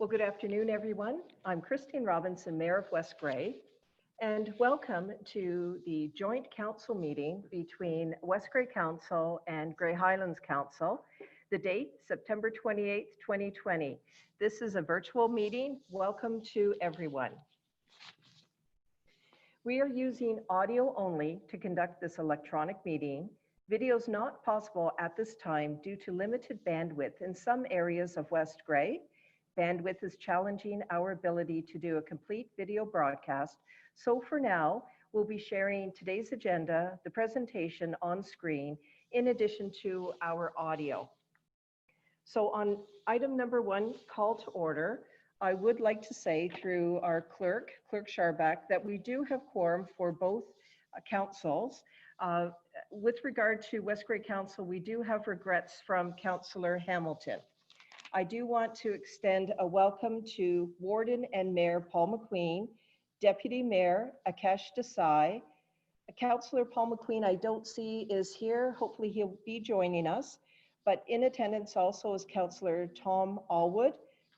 Well, good afternoon, everyone. I'm Christine Robinson, Mayor of West Grey, and welcome to the joint council meeting between West Grey Council and Grey Highlands Council. The date, September 28th, 2020. This is a virtual meeting. Welcome to everyone. We are using audio only to conduct this electronic meeting. Video is not possible at this time due to limited bandwidth in some areas of West Grey. Bandwidth is challenging our ability to do a complete video broadcast. So for now, we'll be sharing today's agenda, the presentation on screen, in addition to our audio. So on item number 1, call to order, I would like to say through our clerk Sharback, that we do have quorum for both councils. With regard to West Grey Council, we do have regrets from Councillor Hamilton. I do want to extend a welcome to Warden and Mayor Paul McQueen, Deputy Mayor Akesh Desai. Councillor Paul McQueen, I don't see is here. Hopefully he'll be joining us. But in attendance also is Councillor Tom Allwood,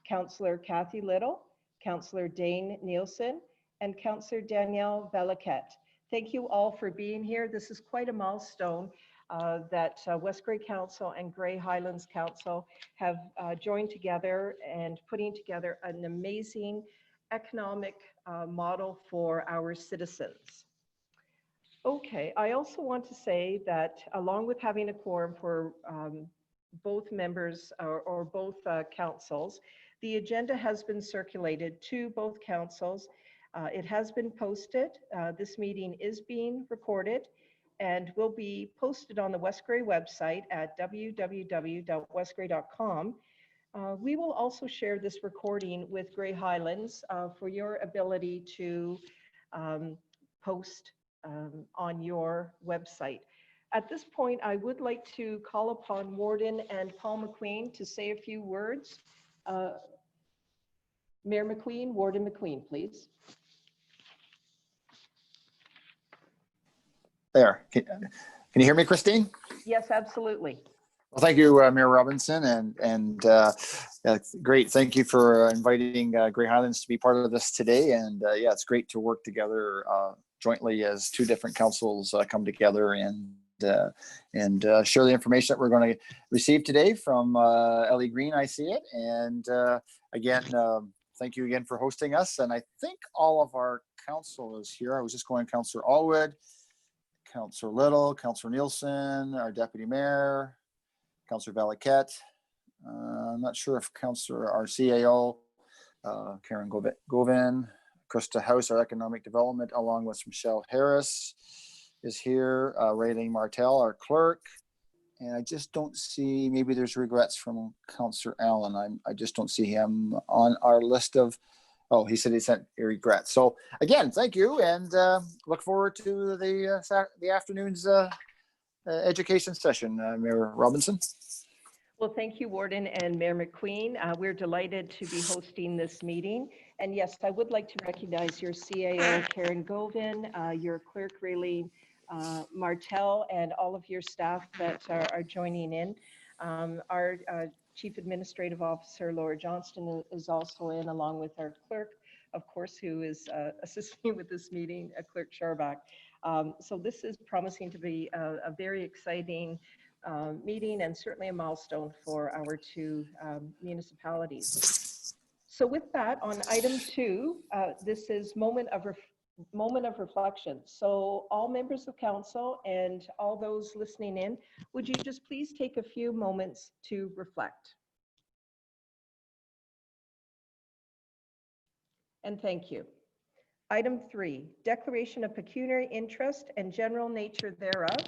Councillor Kathy Little, Councillor Dane Nielsen, and Councillor Danielle Valaquette. Thank you all for being here. This is quite a milestone that West Grey Council and Grey Highlands Council have joined together and putting together an amazing economic model for our citizens. Okay, I also want to say that along with having a quorum for both members or both councils, the agenda has been circulated to both councils. It has been posted. This meeting is being recorded and will be posted on the West Grey website at www.westgrey.com. We will also share this recording with Grey Highlands for your ability to post on your website. At this point, I would like to call upon Warden and Paul McQueen to say a few words. Mayor McQueen, Warden McQueen, please. There. Can you hear me, Christine? Yes, absolutely. Well, thank you, Mayor Robinson, and great. Thank you for inviting Grey Highlands to be part of this today. And yeah, it's great to work together jointly as two different councils come together and share the information that we're going to receive today from Ellie Green. I see it, and again, thank you again for hosting us. And I think all of our council is here. I was just going, Councillor Allwood, Councillor Little, Councillor Nielsen, our Deputy Mayor, Councillor Valaquette. I'm not sure if Councillor, our CAO, Karen Govin, Krista House, our Economic Development, along with Michelle Harris is here, Raylene Martel, our clerk. And I just don't see, maybe there's regrets from Councillor Allen. I just don't see him on our list of, oh, he said he sent regrets. So again, thank you, and look forward to the afternoon's education session, Mayor Robinson. Well, thank you, Warden and Mayor McQueen. We're delighted to be hosting this meeting. And yes, I would like to recognize your CAO, Karen Govin, your clerk, Raylene Martel, and all of your staff that are joining in. Our Chief Administrative Officer, Laura Johnston, is also in, along with our clerk, of course, who is assisting with this meeting, Clerk Sharback. So this is promising to be a very exciting meeting and certainly a milestone for our two municipalities. So with that, on item 2, this is moment of reflection. So all members of council and all those listening in, would you just please take a few moments to reflect? And thank you. Item 3, declaration of pecuniary interest and general nature thereof.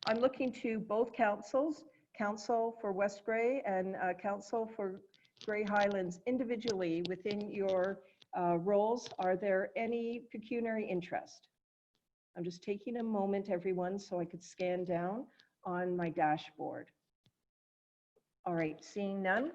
I'm looking to both councils, Council for West Grey and Council for Grey Highlands individually within your roles. Are there any pecuniary interest? I'm just taking a moment, everyone, so I could scan down on my dashboard. All right, seeing none.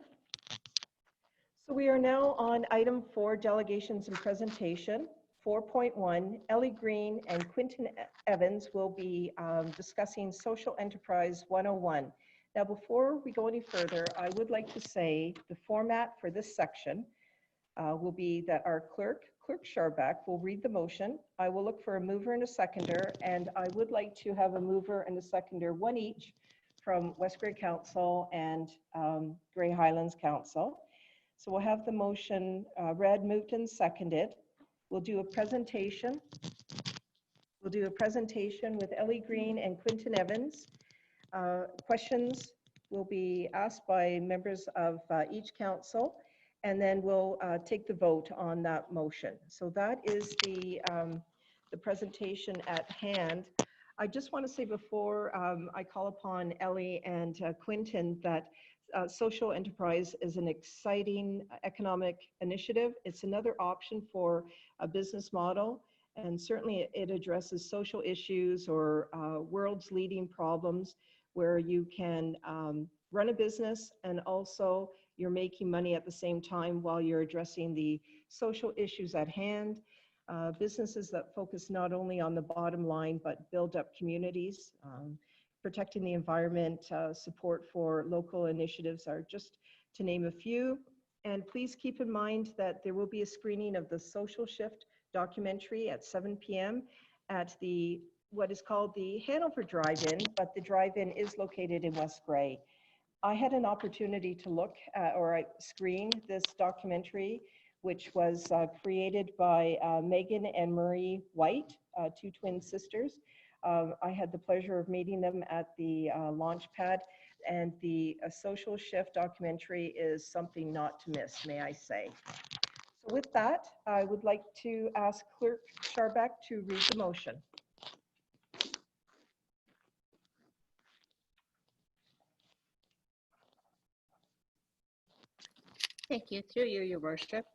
So we are now on item 4, delegations and presentation. 4.1, Ellie Green and Quinton Evans will be discussing Social Enterprise 101. Now, before we go any further, I would like to say the format for this section. will be that our clerk Scharbeck, will read the motion. I will look for a mover and a seconder, and I would like to have a mover and a seconder, one each, from West Grey Council and Grey Highlands Council. So we'll have the motion read, moved, and seconded. We'll do a presentation. We'll do a presentation with Ellie Green and Quinton Evans. Questions will be asked by members of each council, and then we'll take the vote on that motion. So that is the presentation at hand. I just want to say before I call upon Ellie and Quinton that social enterprise is an exciting economic initiative. It's another option for a business model, and certainly it addresses social issues or world's leading problems where you can run a business and also you're making money at the same time while you're addressing the social issues at hand. Businesses that focus not only on the bottom line, but build up communities, protecting the environment, support for local initiatives are just to name a few. And please keep in mind that there will be a screening of the Social Shift documentary at 7 p.m. at the what is called the Hanover Drive-In, but the drive-in is located in West Grey. I had an opportunity to look at, or I screened this documentary, which was created by Megan and Marie White, two twin sisters. I had the pleasure of meeting them at the launch pad, and the Social Shift documentary is something not to miss, may I say. So with that, I would like to ask Clerk Scharbeck to read the motion. Thank you. Through you, Your Worship.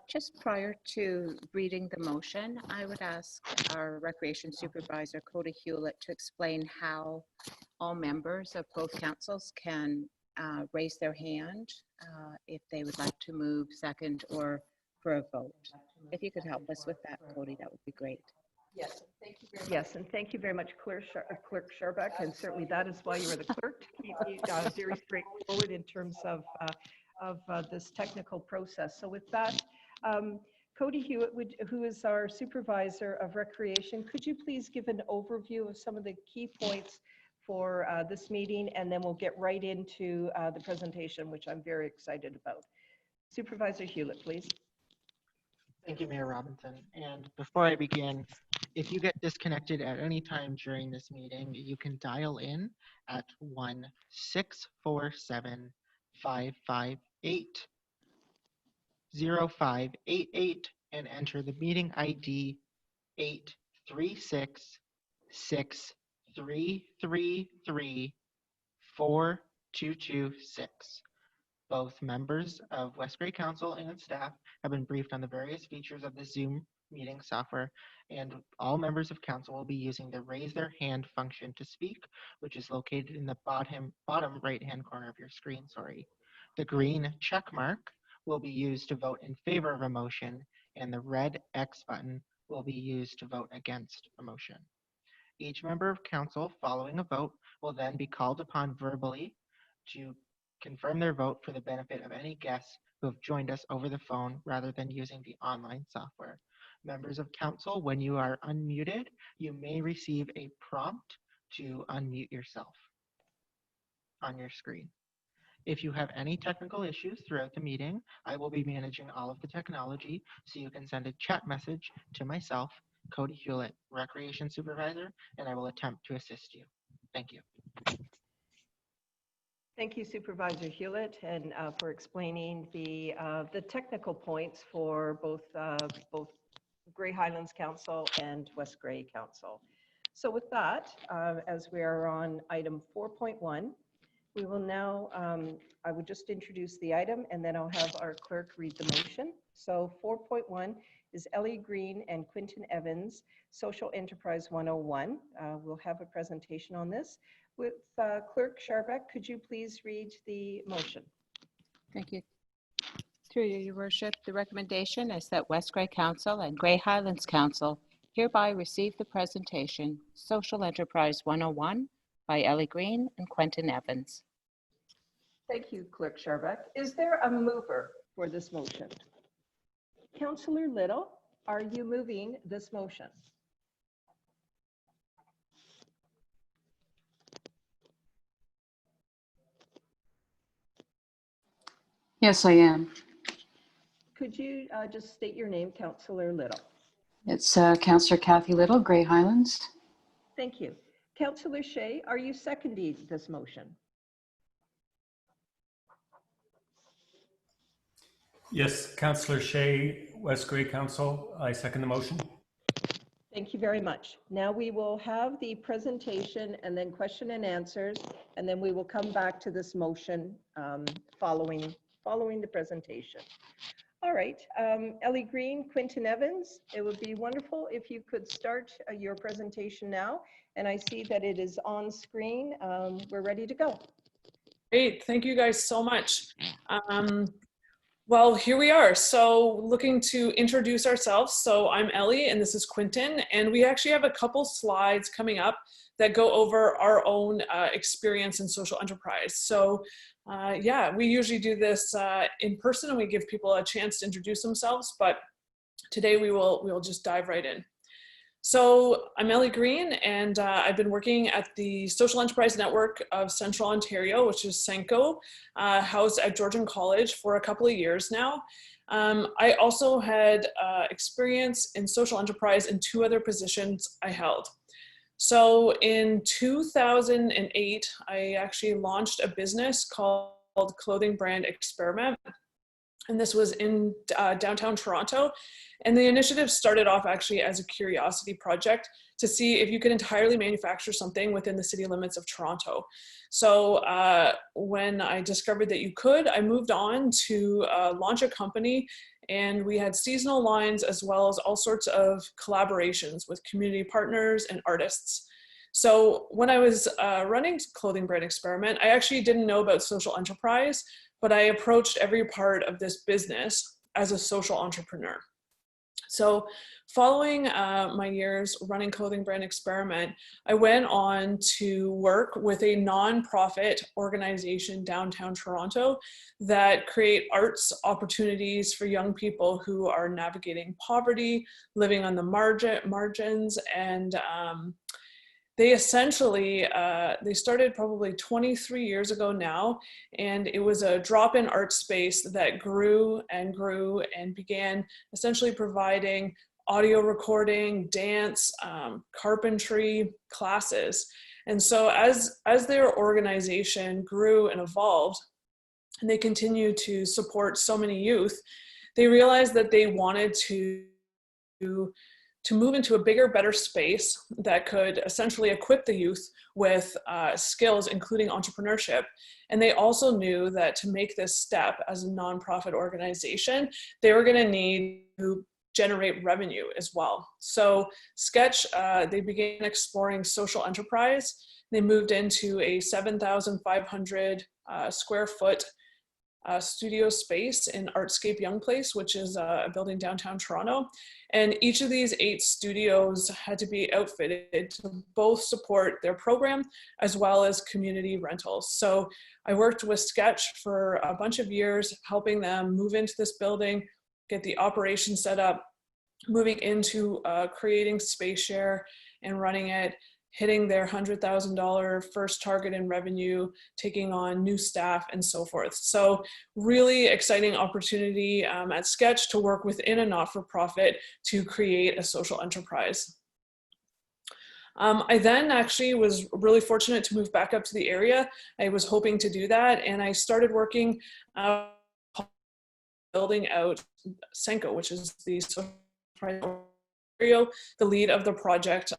Just prior to reading the motion, I would ask our Recreation Supervisor, Cody Hewlett, to explain how all members of both councils can raise their hand if they would like to move, second, or for a vote. If you could help us with that, Cody, that would be great. Yes, thank you very much. Yes, and thank you very much, Clerk Scharbeck, and certainly that is why you are the clerk, to keep you very straightforward in terms of this technical process. So with that, Cody Hewitt, who is our Supervisor of Recreation, could you please give an overview of some of the key points for this meeting, and then we'll get right into the presentation, which I'm very excited about. Supervisor Hewlett, please. Thank you, Mayor Robinson. And before I begin, if you get disconnected at any time during this meeting, you can dial in at 1-647-558-0588 and enter the meeting ID 836-633-4226. Both members of West Grey Council and staff have been briefed on the various features of the Zoom meeting software, and all members of council will be using the raise their hand function to speak, which is located in the bottom right-hand corner of your screen. The green check mark will be used to vote in favor of a motion, and the red X button will be used to vote against a motion. Each member of council following a vote will then be called upon verbally to confirm their vote for the benefit of any guests who have joined us over the phone rather than using the online software. Members of council, when you are unmuted, you may receive a prompt to unmute yourself on your screen. If you have any technical issues throughout the meeting, I will be managing all of the technology, so you can send a chat message to myself, Cody Hewlett, Recreation Supervisor, and I will attempt to assist you. Thank you. Thank you, Supervisor Hewlett, and for explaining the technical points for both Grey Highlands Council and West Grey Council. So with that, as we are on item 4.1, we will now, I would just introduce the item and then I'll have our clerk read the motion. So 4.1 is Ellie Green and Quinton Evans, Social Enterprise 101. We'll have a presentation on this. With Clerk Scharbeck, could you please read the motion? Thank you. Through you, Your Worship, the recommendation is that West Grey Council and Grey Highlands Council hereby receive the presentation Social Enterprise 101 by Ellie Green and Quinton Evans. Thank you, Clerk Scharbeck. Is there a mover for this motion? Councillor Little, are you moving this motion? Yes, I am. Could you just state your name, Councillor Little? It's Councillor Kathy Little, Grey Highlands. Thank you. Councillor Shea, are you seconding this motion? Yes, Councillor Shea, West Grey Council. I second the motion. Thank you very much. Now we will have the presentation and then question and answers, and then we will come back to this motion following the presentation. All right, Ellie Green, Quinton Evans, it would be wonderful if you could start your presentation now. And I see that it is on screen. We're ready to go. Great, thank you guys so much. Well, here we are. So looking to introduce ourselves. So I'm Ellie and this is Quinton. And we actually have a couple slides coming up that go over our own experience in social enterprise. So yeah, we usually do this in person and we give people a chance to introduce themselves, but today we'll just dive right in. So I'm Ellie Green and I've been working at the Social Enterprise Network of Central Ontario, which is SENCO, housed at Georgian College for a couple of years now. I also had experience in social enterprise in 2 other positions I held. So in 2008, I actually launched a business called Clothing Brand Experiment. And this was in downtown Toronto. And the initiative started off actually as a curiosity project to see if you could entirely manufacture something within the city limits of Toronto. So when I discovered that you could, I moved on to launch a company, and we had seasonal lines as well as all sorts of collaborations with community partners and artists. So when I was running Clothing Brand Experiment, I actually didn't know about social enterprise, but I approached every part of this business as a social entrepreneur. So following my years running Clothing Brand Experiment, I went on to work with a nonprofit organization downtown Toronto that create arts opportunities for young people who are navigating poverty, living on the margins, and they essentially, they started probably 23 years ago now, and it was a drop-in art space that grew and began essentially providing audio recording, dance, carpentry classes. And so as their organization grew and evolved, and they continued to support so many youth, they realized that they wanted to move into a bigger, better space that could essentially equip the youth with skills, including entrepreneurship. And they also knew that to make this step as a nonprofit organization, they were going to need to generate revenue as well. So Sketch, they began exploring social enterprise. They moved into a 7,500 square foot studio space in Artscape Young Place, which is a building downtown Toronto. And each of these 8 studios had to be outfitted to both support their program as well as community rentals. So I worked with Sketch for a bunch of years, helping them move into this building, get the operation set up, moving into creating space share and running it, hitting their $100,000 first target in revenue, taking on new staff and so forth. So really exciting opportunity at Sketch to work within a not-for-profit to create a social enterprise. I then actually was really fortunate to move back up to the area. I was hoping to do that, and I started working building out SENCO, which is the social enterprise, the lead of the project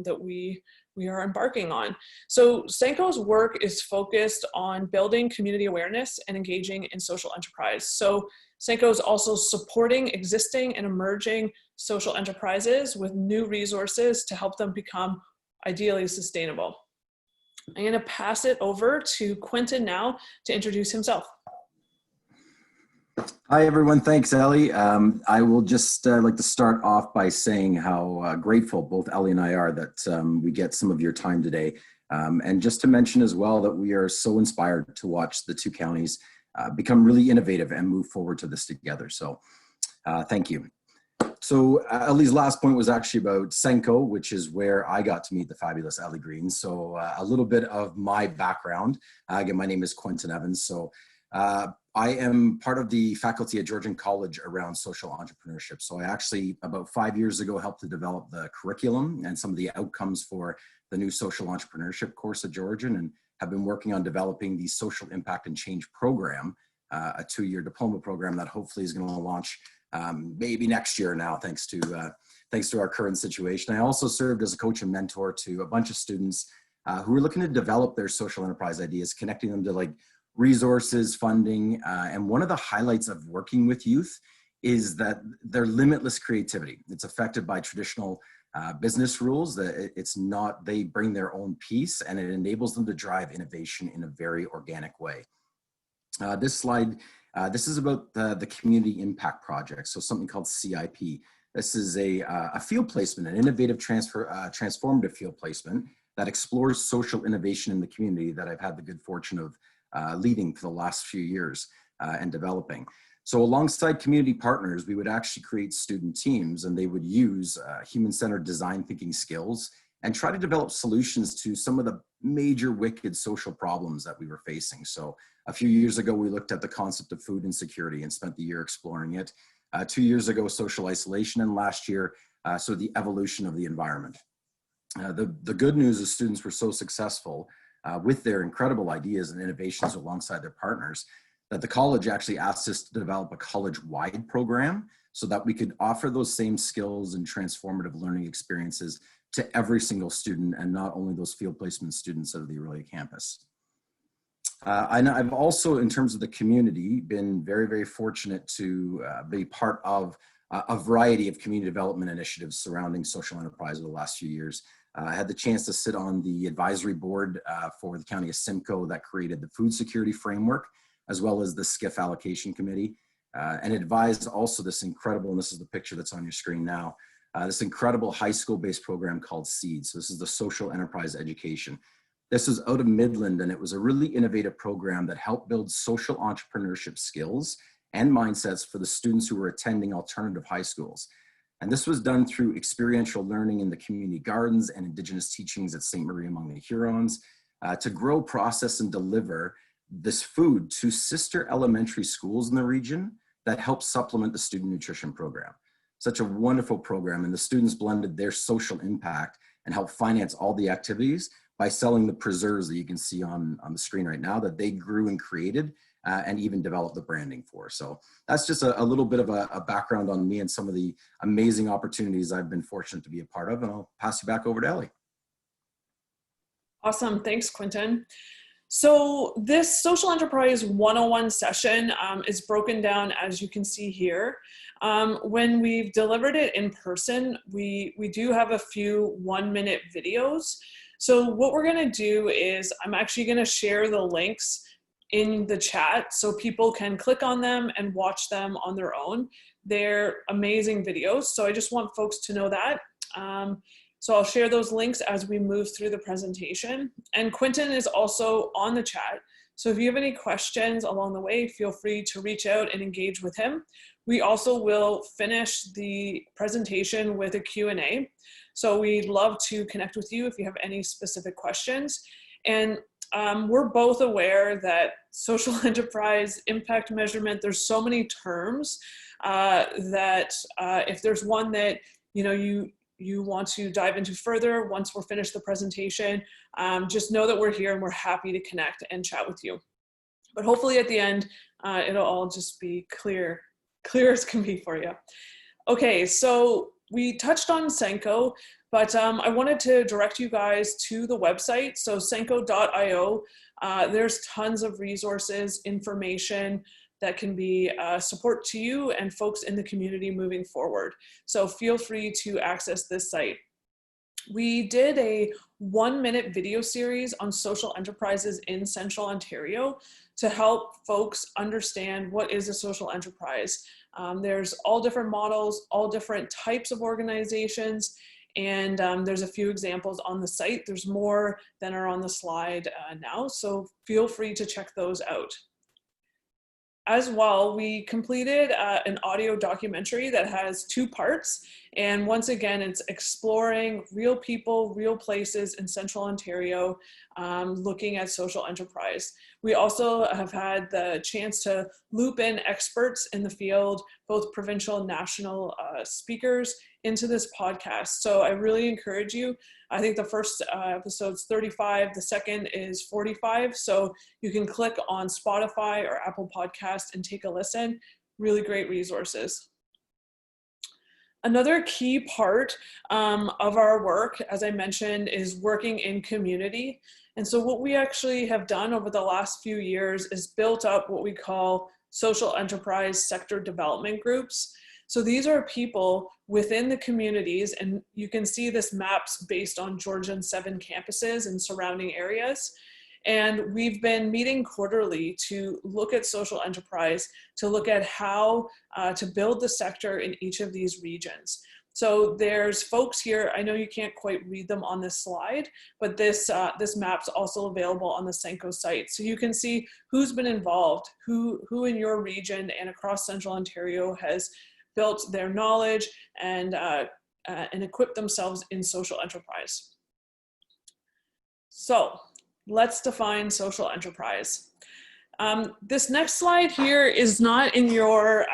that we are embarking on. So SENCO's work is focused on building community awareness and engaging in social enterprise. So SENCO is also supporting existing and emerging social enterprises with new resources to help them become ideally sustainable. I'm going to pass it over to Quinton now to introduce himself. Hi, everyone. Thanks, Ellie. I will just like to start off by saying how grateful both Ellie and I are that we get some of your time today. And just to mention as well that we are so inspired to watch the 2 counties become really innovative and move forward to this together. So thank you. So Ellie's last point was actually about Senko, which is where I got to meet the fabulous Ellie Green. So a little bit of my background. Again, my name is Quentin Evans. So I am part of the faculty at Georgian College around social entrepreneurship. So I actually, about 5 years ago, helped to develop the curriculum and some of the outcomes for the new social entrepreneurship course at Georgian, and have been working on developing the social impact and change program, a 2-year diploma program that hopefully is going to launch maybe next year now, thanks to our current situation. I also served as a coach and mentor to a bunch of students who were looking to develop their social enterprise ideas, connecting them to like resources, funding, and one of the highlights of working with youth is that their limitless creativity. It's affected by traditional business rules. That it's not, they bring their own piece, and it enables them to drive innovation in a very organic way. This slide, this is about the community impact project, so something called CIP. This is a field placement, an innovative transformative field placement that explores social innovation in the community that I've had the good fortune of leading for the last few years and developing. So alongside community partners, we would actually create student teams, and they would use human-centered design thinking skills and try to develop solutions to some of the major wicked social problems that we were facing. So a few years ago, we looked at the concept of food insecurity and spent the year exploring it. 2 years ago, social isolation, and last year, so the evolution of the environment. The good news is students were so successful with their incredible ideas and innovations alongside their partners that the college actually asked us to develop a college-wide program so that we could offer those same skills and transformative learning experiences to every single student, and not only those field placement students of the Aurelia campus. I've also, in terms of the community, been very, very fortunate to be part of a variety of community development initiatives surrounding social enterprise over the last few years. I had the chance to sit on the advisory board for the County of Simcoe that created the food security framework, as well as the SCIF allocation committee, and advised also this incredible, and this is the picture that's on your screen now, this incredible high school-based program called SEED. So this is the social enterprise education. This was out of Midland, and it was a really innovative program that helped build social entrepreneurship skills and mindsets for the students who were attending alternative high schools. And this was done through experiential learning in the community gardens and Indigenous teachings at St. Marie among the Hurons to grow, process, and deliver this food to sister elementary schools in the region that help supplement the student nutrition program. Such a wonderful program, and the students blended their social impact and helped finance all the activities by selling the preserves that you can see on the screen right now that they grew and created and even developed the branding for. So that's just a little bit of a background on me and some of the amazing opportunities I've been fortunate to be a part of, and I'll pass you back over to Ellie. Awesome, thanks, Quentin. So this Social Enterprise 101 session is broken down, as you can see here. When we've delivered it in person, we do have a few 1-minute videos. So what we're gonna do is I'm actually gonna share the links in the chat so people can click on them and watch them on their own. They're amazing videos, so I just want folks to know that. So I'll share those links as we move through the presentation. And Quentin is also on the chat. So if you have any questions along the way, feel free to reach out and engage with him. We also will finish the presentation with a Q&A. So we'd love to connect with you if you have any specific questions. And we're both aware that social enterprise impact measurement, there's so many terms that if there's one that you want to dive into further once we're finished the presentation, just know that we're here and we're happy to connect and chat with you. But hopefully at the end, it'll all just be clear as can be for you. Okay, so we touched on Senko, but I wanted to direct you guys to the website. So senko.io, there's tons of resources, information that can be support to you and folks in the community moving forward. So feel free to access this site. We did a 1-minute video series on social enterprises in Central Ontario to help folks understand what is a social enterprise. There's all different models, all different types of organizations, and there's a few examples on the site. There's more than are on the slide now, so feel free to check those out. as well, we completed an audio documentary that has 2 parts. And once again, it's exploring real people, real places in Central Ontario, looking at social enterprise. We also have had the chance to loop in experts in the field, both provincial and national speakers, into this podcast. So I really encourage you. I think the first episode's 35, the second is 45. So you can click on Spotify or Apple Podcast and take a listen. Really great resources. Another key part of our work, as I mentioned, is working in community. And so what we actually have done over the last few years is built up what we call social enterprise sector development groups. So these are people within the communities, and you can see this maps based on Georgian 7 campuses and surrounding areas. And we've been meeting quarterly to look at social enterprise, to look at how to build the sector in each of these regions. So there's folks here, I know you can't quite read them on this slide, but this map's also available on the Senko site. So you can see who's been involved, who in your region and across Central Ontario has built their knowledge and equipped themselves in social enterprise. So let's define social enterprise. This next slide here is not in your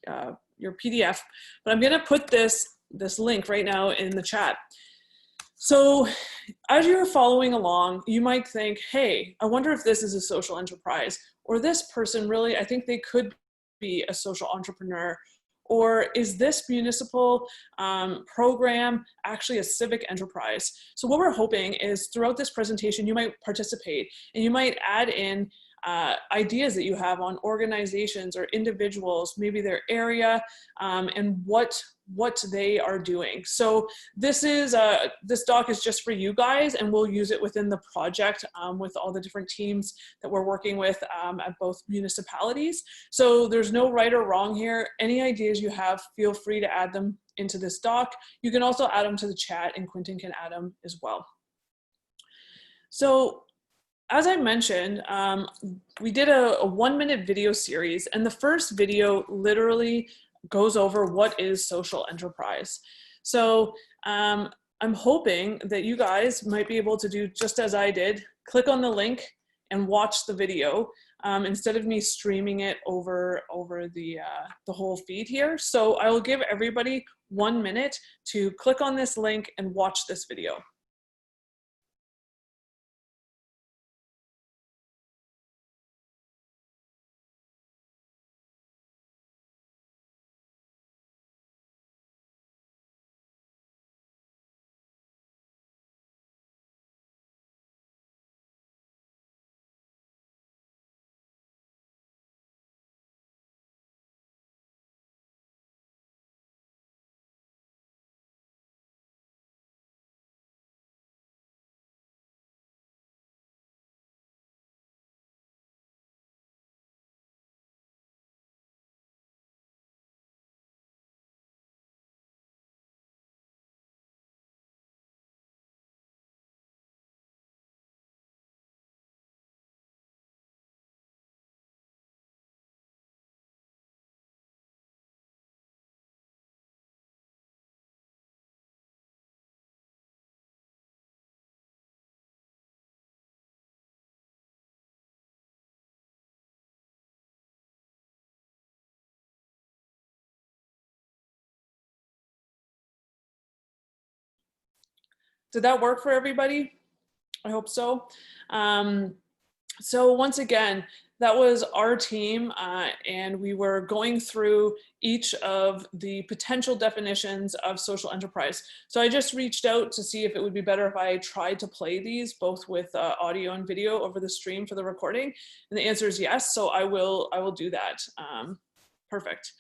PDF, but I'm gonna put this link right now in the chat. So as you're following along, you might think, hey, I wonder if this is a social enterprise, or this person really, I think they could be a social entrepreneur, or is this municipal program actually a civic enterprise? So what we're hoping is throughout this presentation, you might participate and you might add in ideas that you have on organizations or individuals, maybe their area, and what they are doing. So this doc is just for you guys, and we'll use it within the project with all the different teams that we're working with at both municipalities. So there's no right or wrong here. Any ideas you have, feel free to add them into this doc. You can also add them to the chat, and Quentin can add them as well. So as I mentioned, we did a 1-minute video series, and the first video literally goes over what is social enterprise. So I'm hoping that you guys might be able to do just as I did, click on the link and watch the video instead of me streaming it over the whole feed here. So I will give everybody 1 minute to click on this link and watch this video. Did that work for everybody? I hope so. So once again, that was our team, and we were going through each of the potential definitions of social enterprise. So I just reached out to see if it would be better if I tried to play these both with audio and video over the stream for the recording, and the answer is yes. So I will do that. Perfect.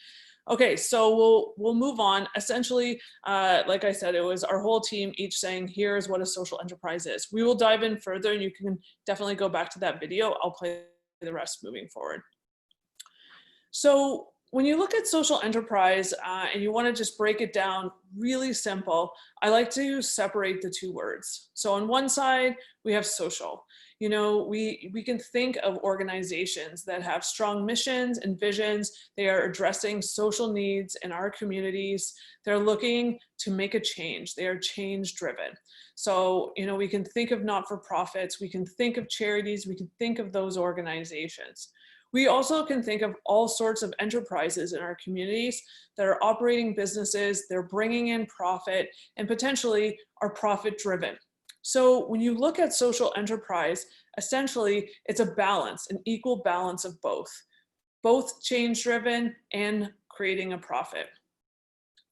Okay, so we'll move on. Essentially, like I said, it was our whole team each saying, here's what a social enterprise is. We will dive in further, and you can definitely go back to that video. I'll play the rest moving forward. So when you look at social enterprise and you want to just break it down really simple, I like to separate the 2 words. So on one side, we have social. You know, we can think of organizations that have strong missions and visions. They are addressing social needs in our communities. They're looking to make a change. They are change driven. So, you know, we can think of not-for-profits, we can think of charities, we can think of those organizations. We also can think of all sorts of enterprises in our communities that are operating businesses, they're bringing in profit, and potentially are profit driven. So when you look at social enterprise, essentially it's a balance, an equal balance of both change driven and creating a profit.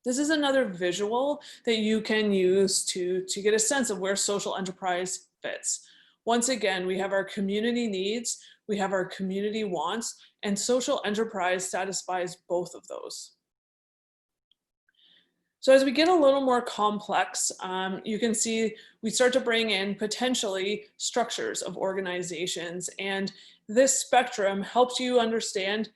This is another visual that you can use to get a sense of where social enterprise fits. Once again, we have our community needs, we have our community wants, and social enterprise satisfies both of those. So as we get a little more complex, you can see we start to bring in potentially structures of organizations, and this spectrum helps you understand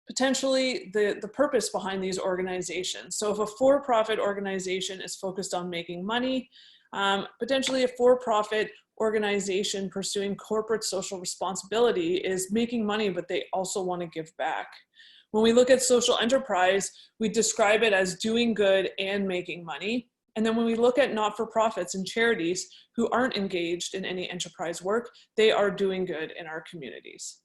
potentially the purpose behind these organizations. So if a for-profit organization is focused on making money, potentially a for-profit organization pursuing corporate social responsibility is making money, but they also want to give back. When we look at social enterprise, we describe it as doing good and making money. And then when we look at not-for-profits and charities who aren't engaged in any enterprise work, they are doing good in our communities.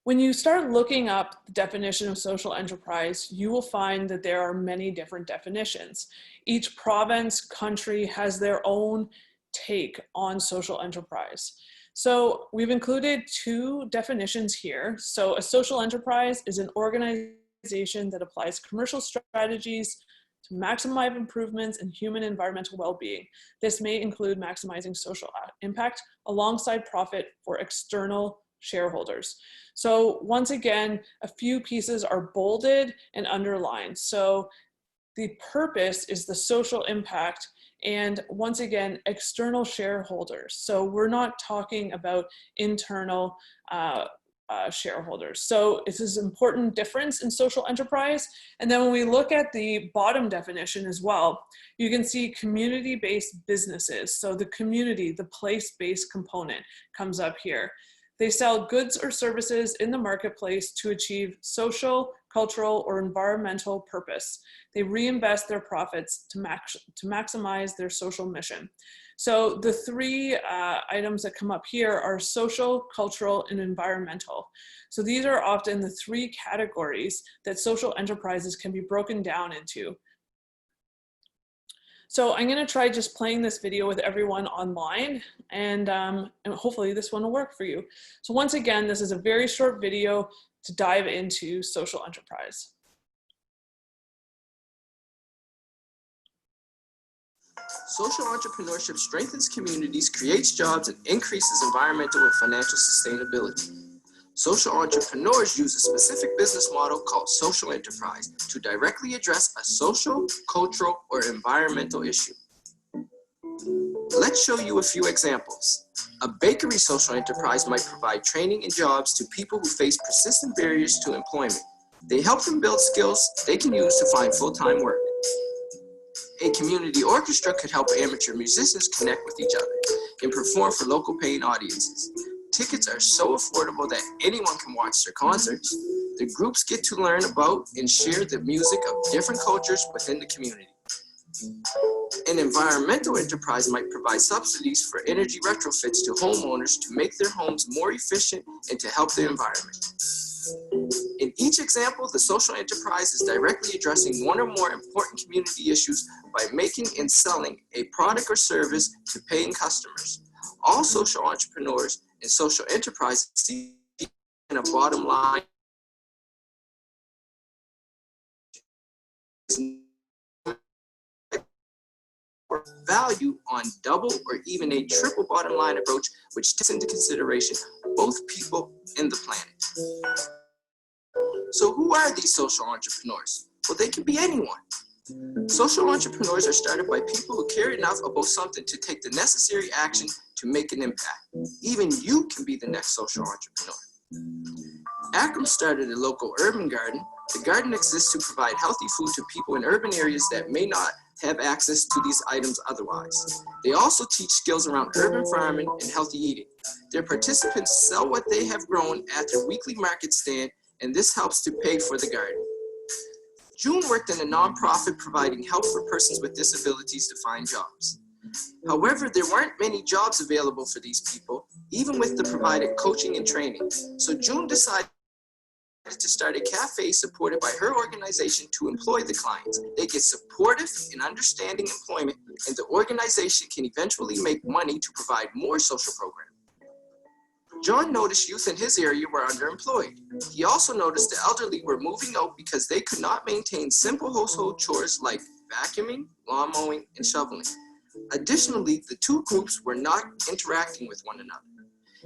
When you start looking up the definition of social enterprise, you will find that there are many different definitions. Each province, country has their own take on social enterprise. So we've included two definitions here. So a social enterprise is an organization that applies commercial strategies to maximize improvements in human and environmental well-being. This may include maximizing social impact alongside profit for external shareholders. So once again, a few pieces are bolded and underlined. So the purpose is the social impact, and once again, external shareholders. So we're not talking about internal shareholders. So it's an important difference in social enterprise. And then when we look at the bottom definition as well, you can see community-based businesses. So the community, the place-based component comes up here. They sell goods or services in the marketplace to achieve social, cultural, or environmental purpose. They reinvest their profits to maximize their social mission. So the three items that come up here are social, cultural, and environmental. So these are often the three categories that social enterprises can be broken down into. So I'm going to try just playing this video with everyone online, and hopefully this one will work for you. So once again, this is a very short video to dive into social enterprise. Social entrepreneurship strengthens communities, creates jobs, and increases environmental and financial sustainability. Social entrepreneurs use a specific business model called social enterprise to directly address a social, cultural, or environmental issue. Let's show you a few examples. A bakery social enterprise might provide training and jobs to people who face persistent barriers to employment. They help them build skills they can use to find full-time work. A community orchestra could help amateur musicians connect with each other and perform for local paying audiences. Tickets are so affordable that anyone can watch their concerts. The groups get to learn about and share the music of different cultures within the community. An environmental enterprise might provide subsidies for energy retrofits to homeowners to make their homes more efficient and to help the environment. In each example, the social enterprise is directly addressing one or more important community issues by making and selling a product or service to paying customers. All social entrepreneurs and social enterprises see a bottom line value on double or even a triple bottom line approach, which takes into consideration both people and the planet. So who are these social entrepreneurs? Well, they can be anyone. Social entrepreneurs are started by people who care enough about something to take the necessary action to make an impact. Even you can be the next social entrepreneur. Akram started a local urban garden. The garden exists to provide healthy food to people in urban areas that may not have access to these items otherwise. They also teach skills around urban farming and healthy eating. Their participants sell what they have grown at their weekly market stand, and this helps to pay for the garden. June worked in a nonprofit providing help for persons with disabilities to find jobs. However, there weren't many jobs available for these people, even with the provided coaching and training. So June decided to start a cafe supported by her organization to employ the clients. They get supportive in understanding employment, and the organization can eventually make money to provide more social programs. John noticed youth in his area were underemployed. He also noticed the elderly were moving out because they could not maintain simple household chores like vacuuming, lawn mowing, and shoveling. Additionally, the two groups were not interacting with one another.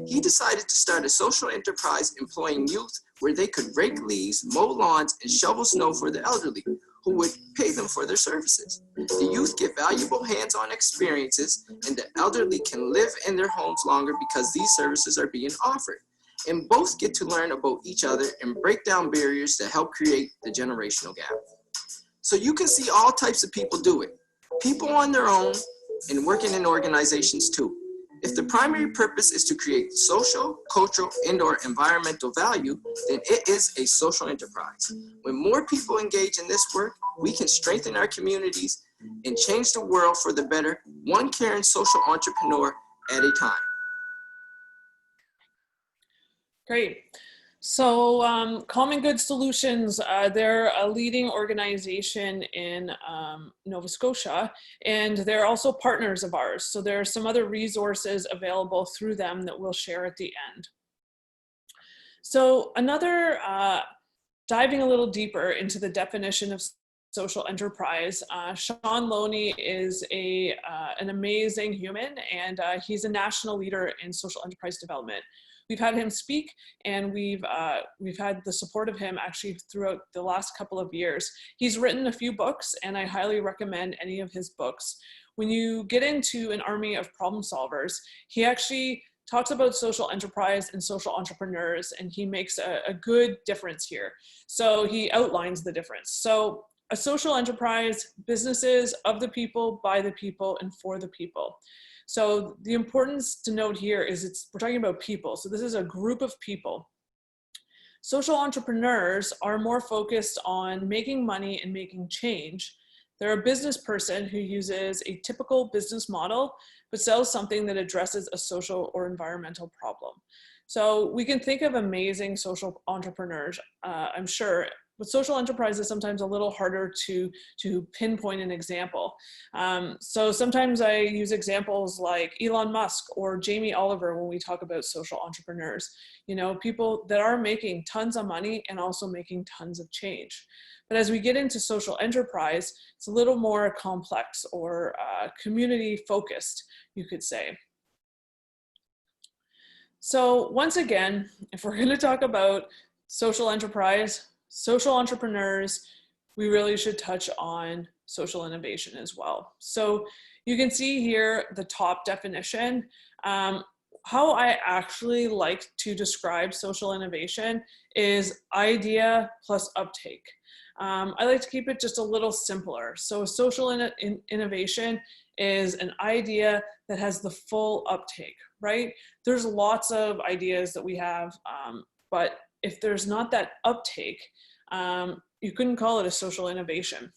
He decided to start a social enterprise employing youth where they could rake leaves, mow lawns, and shovel snow for the elderly, who would pay them for their services. The youth get valuable hands-on experiences, and the elderly can live in their homes longer because these services are being offered. And both get to learn about each other and break down barriers to help create the generational gap. So you can see all types of people do it. People on their own and working in organizations too. If the primary purpose is to create social, cultural, and/or environmental value, then it is a social enterprise. When more people engage in this work, we can strengthen our communities and change the world for the better, one caring social entrepreneur at a time. Great. So Common Good Solutions, they're a leading organization in Nova Scotia, and they're also partners of ours. So there are some other resources available through them that we'll share at the end. So diving a little deeper into the definition of social enterprise, Sean Loney is an amazing human, and he's a national leader in social enterprise development. We've had him speak, and we've had the support of him actually throughout the last couple of years. He's written a few books, and I highly recommend any of his books. When you get into an army of problem solvers, he actually talks about social enterprise and social entrepreneurs, and he makes a good difference here. So he outlines the difference. So a social enterprise, businesses of the people, by the people, and for the people. So the importance to note here is we're talking about people. So this is a group of people. Social entrepreneurs are more focused on making money and making change. They're a business person who uses a typical business model, but sells something that addresses a social or environmental problem. So we can think of amazing social entrepreneurs, I'm sure, but social enterprise is sometimes a little harder to pinpoint an example. So sometimes I use examples like Elon Musk or Jamie Oliver when we talk about social entrepreneurs. You know, people that are making tons of money and also making tons of change. But as we get into social enterprise, it's a little more complex or community focused, you could say. So once again, if we're going to talk about social enterprise, social entrepreneurs, we really should touch on social innovation as well. So you can see here the top definition. How I actually like to describe social innovation is idea plus uptake. I like to keep it just a little simpler. So social innovation is an idea that has the full uptake, right? There's lots of ideas that we have, but if there's not that uptake, you couldn't call it a social innovation.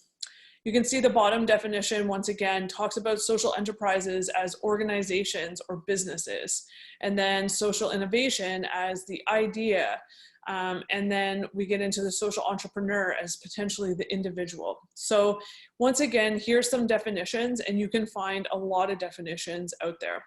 You can see the bottom definition, once again, talks about social enterprises as organizations or businesses, and then social innovation as the idea. And then we get into the social entrepreneur as potentially the individual. So once again, here's some definitions, and you can find a lot of definitions out there.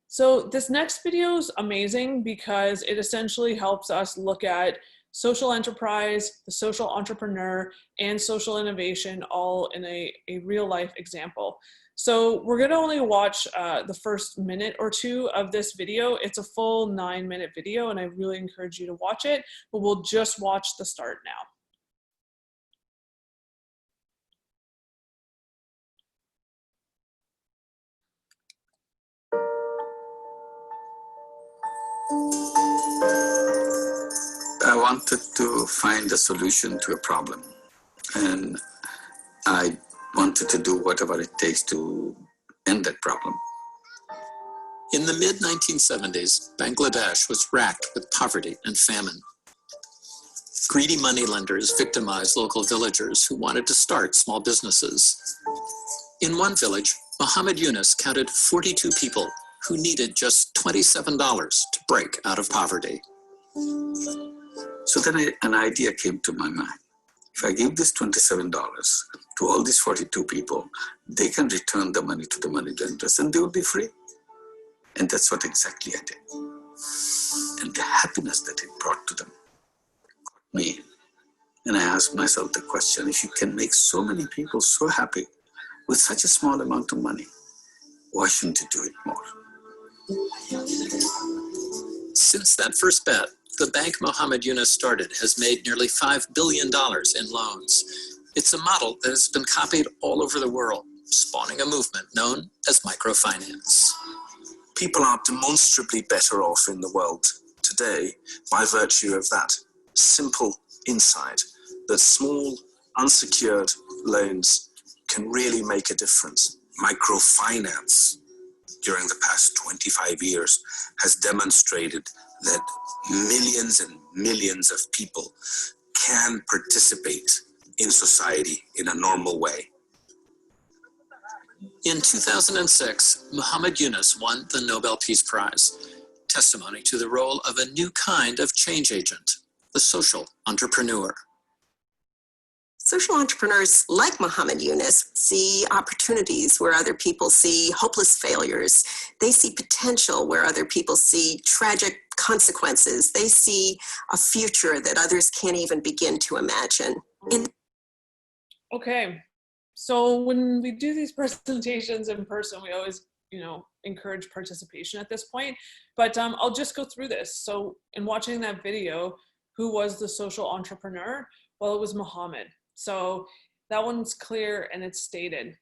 So this next video is amazing because it essentially helps us look at social enterprise, the social entrepreneur, and social innovation all in a real life example. So we're gonna only watch the first minute or two of this video. It's a full 9-minute video, and I really encourage you to watch it, but we'll just watch the start now. I wanted to find a solution to a problem, and I wanted to do whatever it takes to end that problem. In the mid-1970s, Bangladesh was racked with poverty and famine. Greedy moneylenders victimized local villagers who wanted to start small businesses. In one village, Muhammad Yunus counted 42 people who needed just $27 to break out of poverty. So then an idea came to my mind. If I give this $27 to all these 42 people, they can return the money to the money lenders and they will be free. And that's what exactly I did. And the happiness that it brought to them got me. And I asked myself the question, if you can make so many people so happy with such a small amount of money, why shouldn't you do it more? Since that first bet, the bank Muhammad Yunus started has made nearly $5 billion in loans. It's a model that has been copied all over the world, spawning a movement known as microfinance. People are demonstrably better off in the world today by virtue of that simple insight that small, unsecured loans can really make a difference. Microfinance during the past 25 years has demonstrated that millions and millions of people can participate in society in a normal way. In 2006, Muhammad Yunus won the Nobel Peace Prize, testimony to the role of a new kind of change agent, the social entrepreneur. Social entrepreneurs like Muhammad Yunus see opportunities where other people see hopeless failures. They see potential where other people see tragic consequences. They see a future that others can't even begin to imagine. Okay, so when we do these presentations in person, we always, encourage participation at this point, but I'll just go through this. So in watching that video, who was the social entrepreneur? Well, it was Muhammad. So that one's clear and it's stated.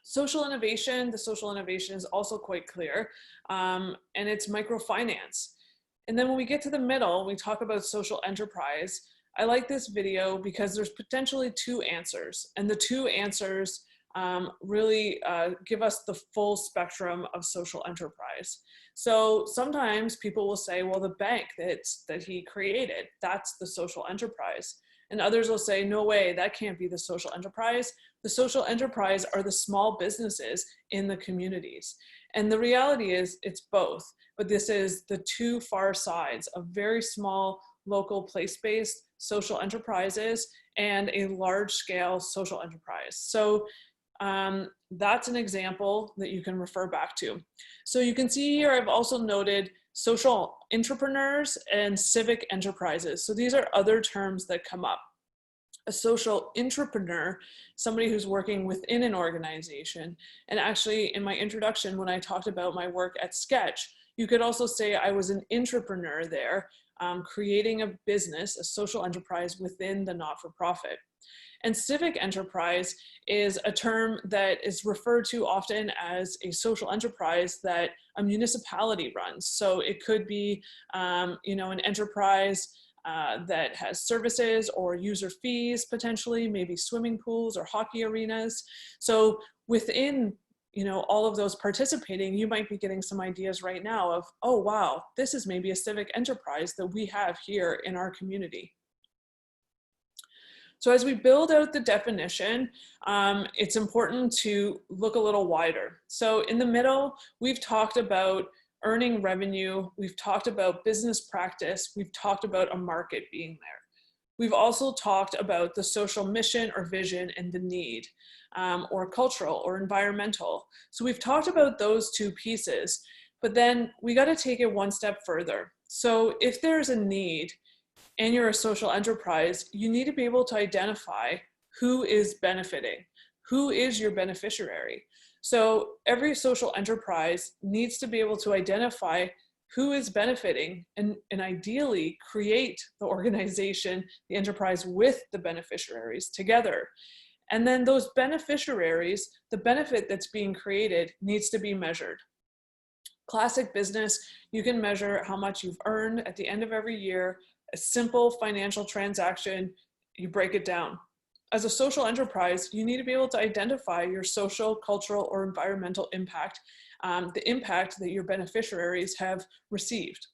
Social innovation, the social innovation is also quite clear, and it's microfinance. And then when we get to the middle, we talk about social enterprise. I like this video because there's potentially two answers, and the two answers really give us the full spectrum of social enterprise. So sometimes people will say, well, the bank that he created, that's the social enterprise. And others will say, no way, that can't be the social enterprise. The social enterprise are the small businesses in the communities. And the reality is it's both, but this is the two far sides of very small, local, place-based social enterprises and a large-scale social enterprise. So that's an example that you can refer back to. So you can see here, I've also noted social entrepreneurs and civic enterprises. So these are other terms that come up. A social entrepreneur, somebody who's working within an organization. And actually in my introduction, when I talked about my work at Sketch, you could also say I was an entrepreneur there, creating a business, a social enterprise within the not-for-profit. And civic enterprise is a term that is referred to often as a social enterprise that a municipality runs. So it could be, an enterprise that has services or user fees potentially, maybe swimming pools or hockey arenas. So within all of those participating, you might be getting some ideas right now of, oh wow, this is maybe a civic enterprise that we have here in our community. So as we build out the definition, it's important to look a little wider. So in the middle, we've talked about earning revenue, we've talked about business practice, we've talked about a market being there. We've also talked about the social mission or vision and the need, or cultural or environmental. So we've talked about those two pieces, but then we got to take it one step further. So if there's a need and you're a social enterprise, you need to be able to identify who is benefiting, who is your beneficiary. So every social enterprise needs to be able to identify who is benefiting and ideally create the organization, the enterprise with the beneficiaries together. And then those beneficiaries, the benefit that's being created needs to be measured. Classic business, you can measure how much you've earned at the end of every year. A simple financial transaction, you break it down. as a social enterprise, you need to be able to identify your social, cultural, or environmental impact, the impact that your beneficiaries have received.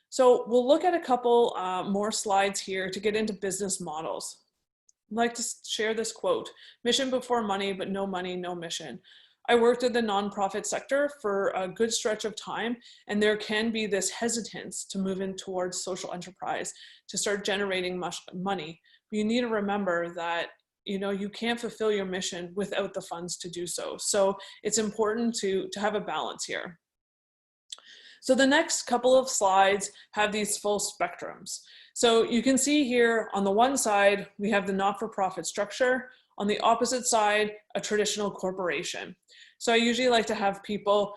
So we'll look at a couple more slides here to get into business models. I'd like to share this quote: "Mission before money, but no money, no mission." I worked in the nonprofit sector for a good stretch of time, and there can be this hesitance to move in towards social enterprise, to start generating money. But you need to remember that you can't fulfill your mission without the funds to do so. So it's important to have a balance here. So the next couple of slides have these full spectrums. So you can see here on the one side, we have the not-for-profit structure. On the opposite side, a traditional corporation. So I usually like to have people,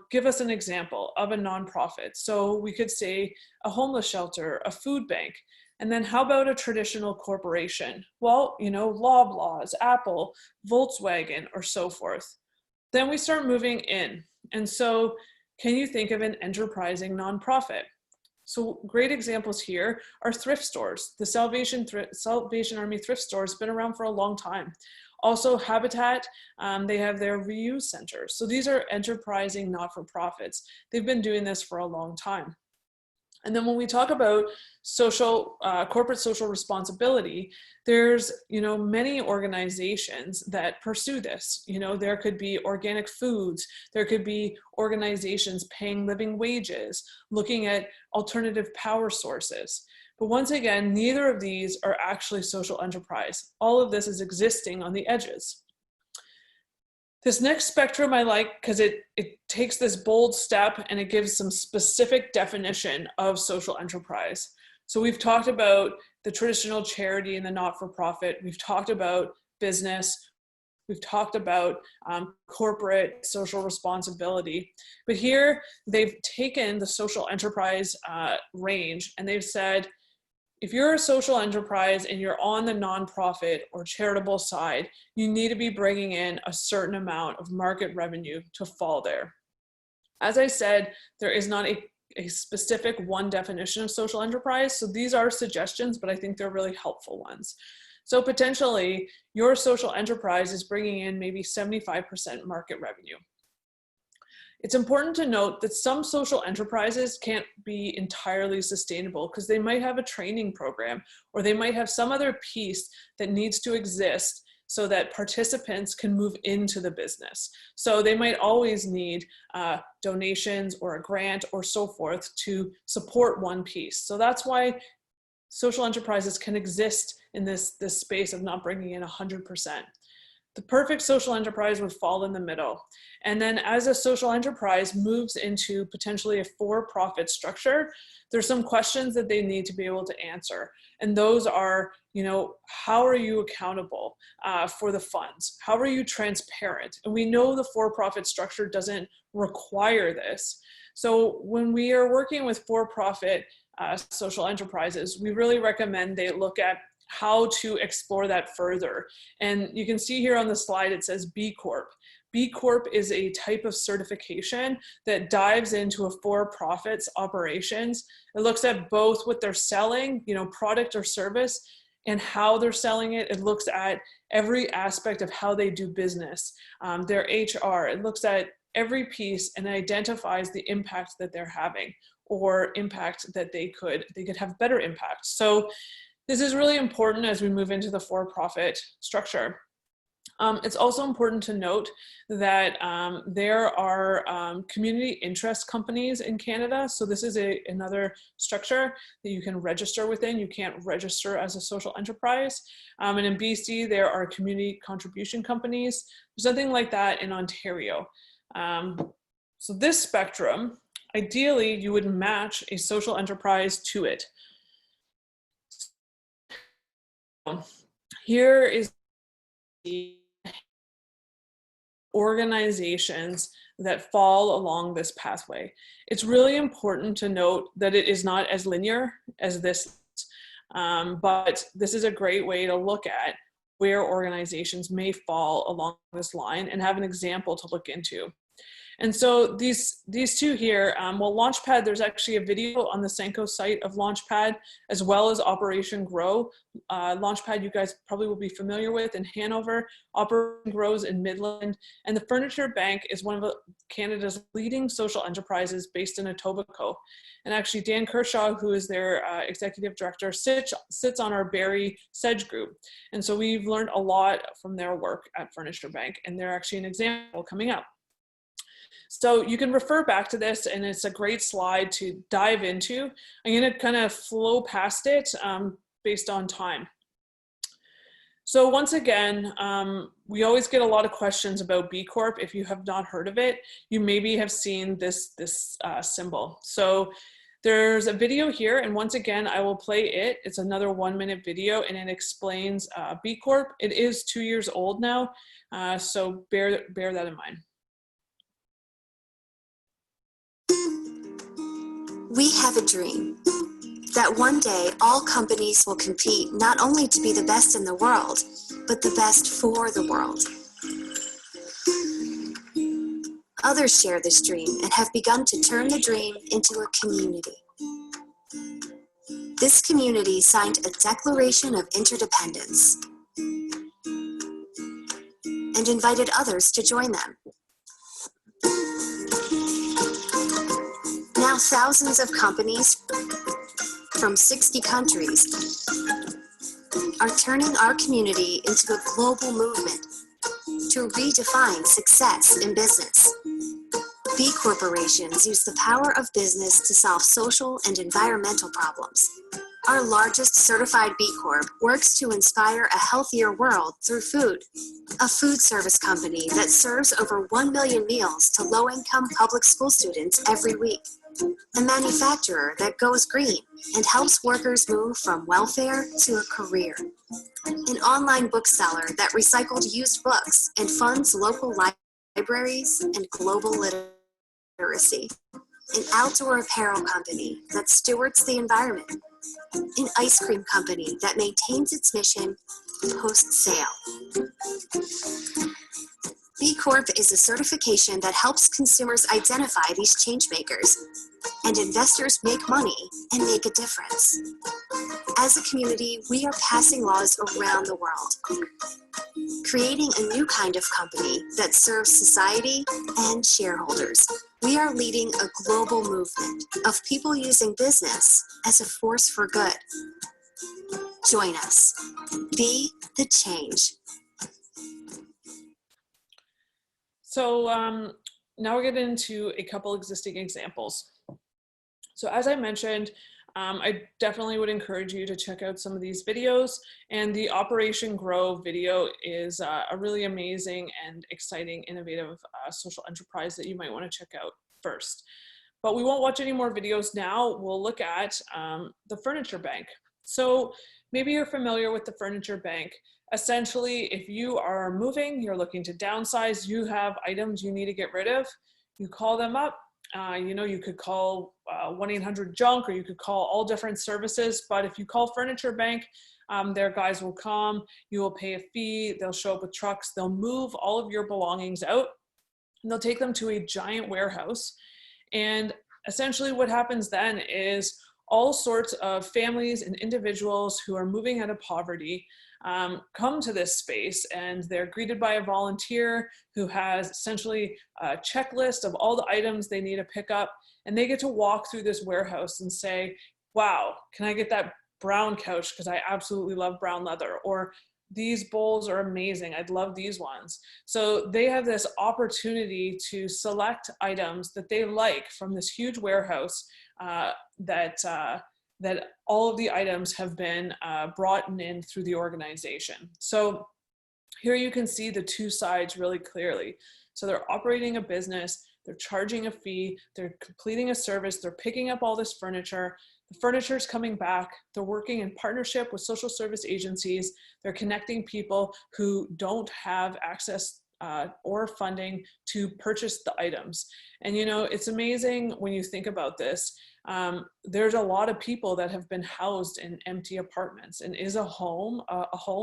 give us an example of a nonprofit. So we could say a homeless shelter, a food bank. And then how about a traditional corporation? Well, Loblaws, Apple, Volkswagen, or so forth. Then we start moving in. And so can you think of an enterprising nonprofit? So great examples here are thrift stores. The Salvation Army thrift store has been around for a long time. Also Habitat, they have their reuse centers. So these are enterprising not-for-profits. They've been doing this for a long time. And then when we talk about corporate social responsibility, there's many organizations that pursue this. There could be organic foods, there could be organizations paying living wages, looking at alternative power sources. But once again, neither of these are actually social enterprise. All of this is existing on the edges. This next spectrum I like because it takes this bold step and it gives some specific definition of social enterprise. So we've talked about the traditional charity and the not-for-profit. We've talked about business. We've talked about corporate social responsibility. But here they've taken the social enterprise range and they've said, if you're a social enterprise and you're on the nonprofit or charitable side, you need to be bringing in a certain amount of market revenue to fall there. As I said, there is not a specific one definition of social enterprise. So these are suggestions, but I think they're really helpful ones. So potentially your social enterprise is bringing in maybe 75% market revenue. It's important to note that some social enterprises can't be entirely sustainable because they might have a training program or they might have some other piece that needs to exist so that participants can move into the business. So they might always need donations or a grant or so forth to support one piece. So that's why social enterprises can exist in this space of not bringing in 100%. The perfect social enterprise would fall in the middle. And then as a social enterprise moves into potentially a for-profit structure, there's some questions that they need to be able to answer. And those are, how are you accountable for the funds? How are you transparent? And we know the for-profit structure doesn't require this. So when we are working with for-profit social enterprises, we really recommend they look at how to explore that further. And you can see here on the slide, it says B Corp. B Corp is a type of certification that dives into a for-profit's operations. It looks at both what they're selling, product or service, and how they're selling it. It looks at every aspect of how they do business, their HR. It looks at every piece and identifies the impact that they're having or impact that they could have better impact. So this is really important as we move into the for-profit structure. It's also important to note that there are community interest companies in Canada. So this is another structure that you can register within. You can't register as a social enterprise. And in BC, there are community contribution companies. There's nothing like that in Ontario. So this spectrum, ideally, you would match a social enterprise to it. Here is the organizations that fall along this pathway. It's really important to note that it is not as linear as this, but this is a great way to look at where organizations may fall along this line and have an example to look into. And so these two here, well, Launchpad, there's actually a video on the Senko site of Launchpad, as well as Operation Grow. Launchpad, you guys probably will be familiar with in Hanover. Operation Grows in Midland. And the Furniture Bank is one of Canada's leading social enterprises based in Etobicoke. And actually Dan Kershaw, who is their executive director, sits on our Barrie Sedge group. And so we've learned a lot from their work at Furniture Bank, and they're actually an example coming up. So you can refer back to this, and it's a great slide to dive into. I'm going to kind of flow past it based on time. So once again, we always get a lot of questions about B Corp. If you have not heard of it, you maybe have seen this symbol. So there's a video here, and once again, I will play it. It's another 1-minute video, and it explains B Corp. It is 2 years old now, so bear that in mind. We have a dream that one day all companies will compete not only to be the best in the world, but the best for the world. Others share this dream and have begun to turn the dream into a community. This community signed a Declaration of Interdependence and invited others to join them. Now thousands of companies from 60 countries are turning our community into a global movement to redefine success in business. B corporations use the power of business to solve social and environmental problems. Our largest certified B Corp works to inspire a healthier world through food. A food service company that serves over 1 million meals to low-income public school students every week. A manufacturer that goes green and helps workers move from welfare to a career. An online bookseller that recycled used books and funds local libraries and global literacy. An outdoor apparel company that stewards the environment. An ice cream company that maintains its mission post-sale. B Corp is a certification that helps consumers identify these change makers, and investors make money and make a difference. As a community, we are passing laws around the world, creating a new kind of company that serves society and shareholders. We are leading a global movement of people using business as a force for good. Join us. Be the change. So now we're getting into a couple existing examples. So as I mentioned, I definitely would encourage you to check out some of these videos, and the Operation Grow video is a really amazing and exciting, innovative social enterprise that you might want to check out first. But we won't watch any more videos now. We'll look at the Furniture Bank. So maybe you're familiar with the Furniture Bank. Essentially, if you are moving, you're looking to downsize, you have items you need to get rid of, you call them up. You could call 1-800-JUNK, or you could call all different services. But if you call Furniture Bank, their guys will come, you will pay a fee, they'll show up with trucks, they'll move all of your belongings out, and they'll take them to a giant warehouse. And essentially what happens then is all sorts of families and individuals who are moving out of poverty come to this space, and they're greeted by a volunteer who has essentially a checklist of all the items they need to pick up, and they get to walk through this warehouse and say, wow, can I get that brown couch because I absolutely love brown leather, or these bowls are amazing, I'd love these ones. So they have this opportunity to select items that they like from this huge warehouse that all of the items have been brought in through the organization. So here you can see the two sides really clearly. So they're operating a business, they're charging a fee, they're completing a service, they're picking up all this furniture, the furniture is coming back, they're working in partnership with social service agencies, they're connecting people who don't have access or funding to purchase the items. And you know, it's amazing when you think about this. There's a lot of people that have been housed in empty apartments, and is a home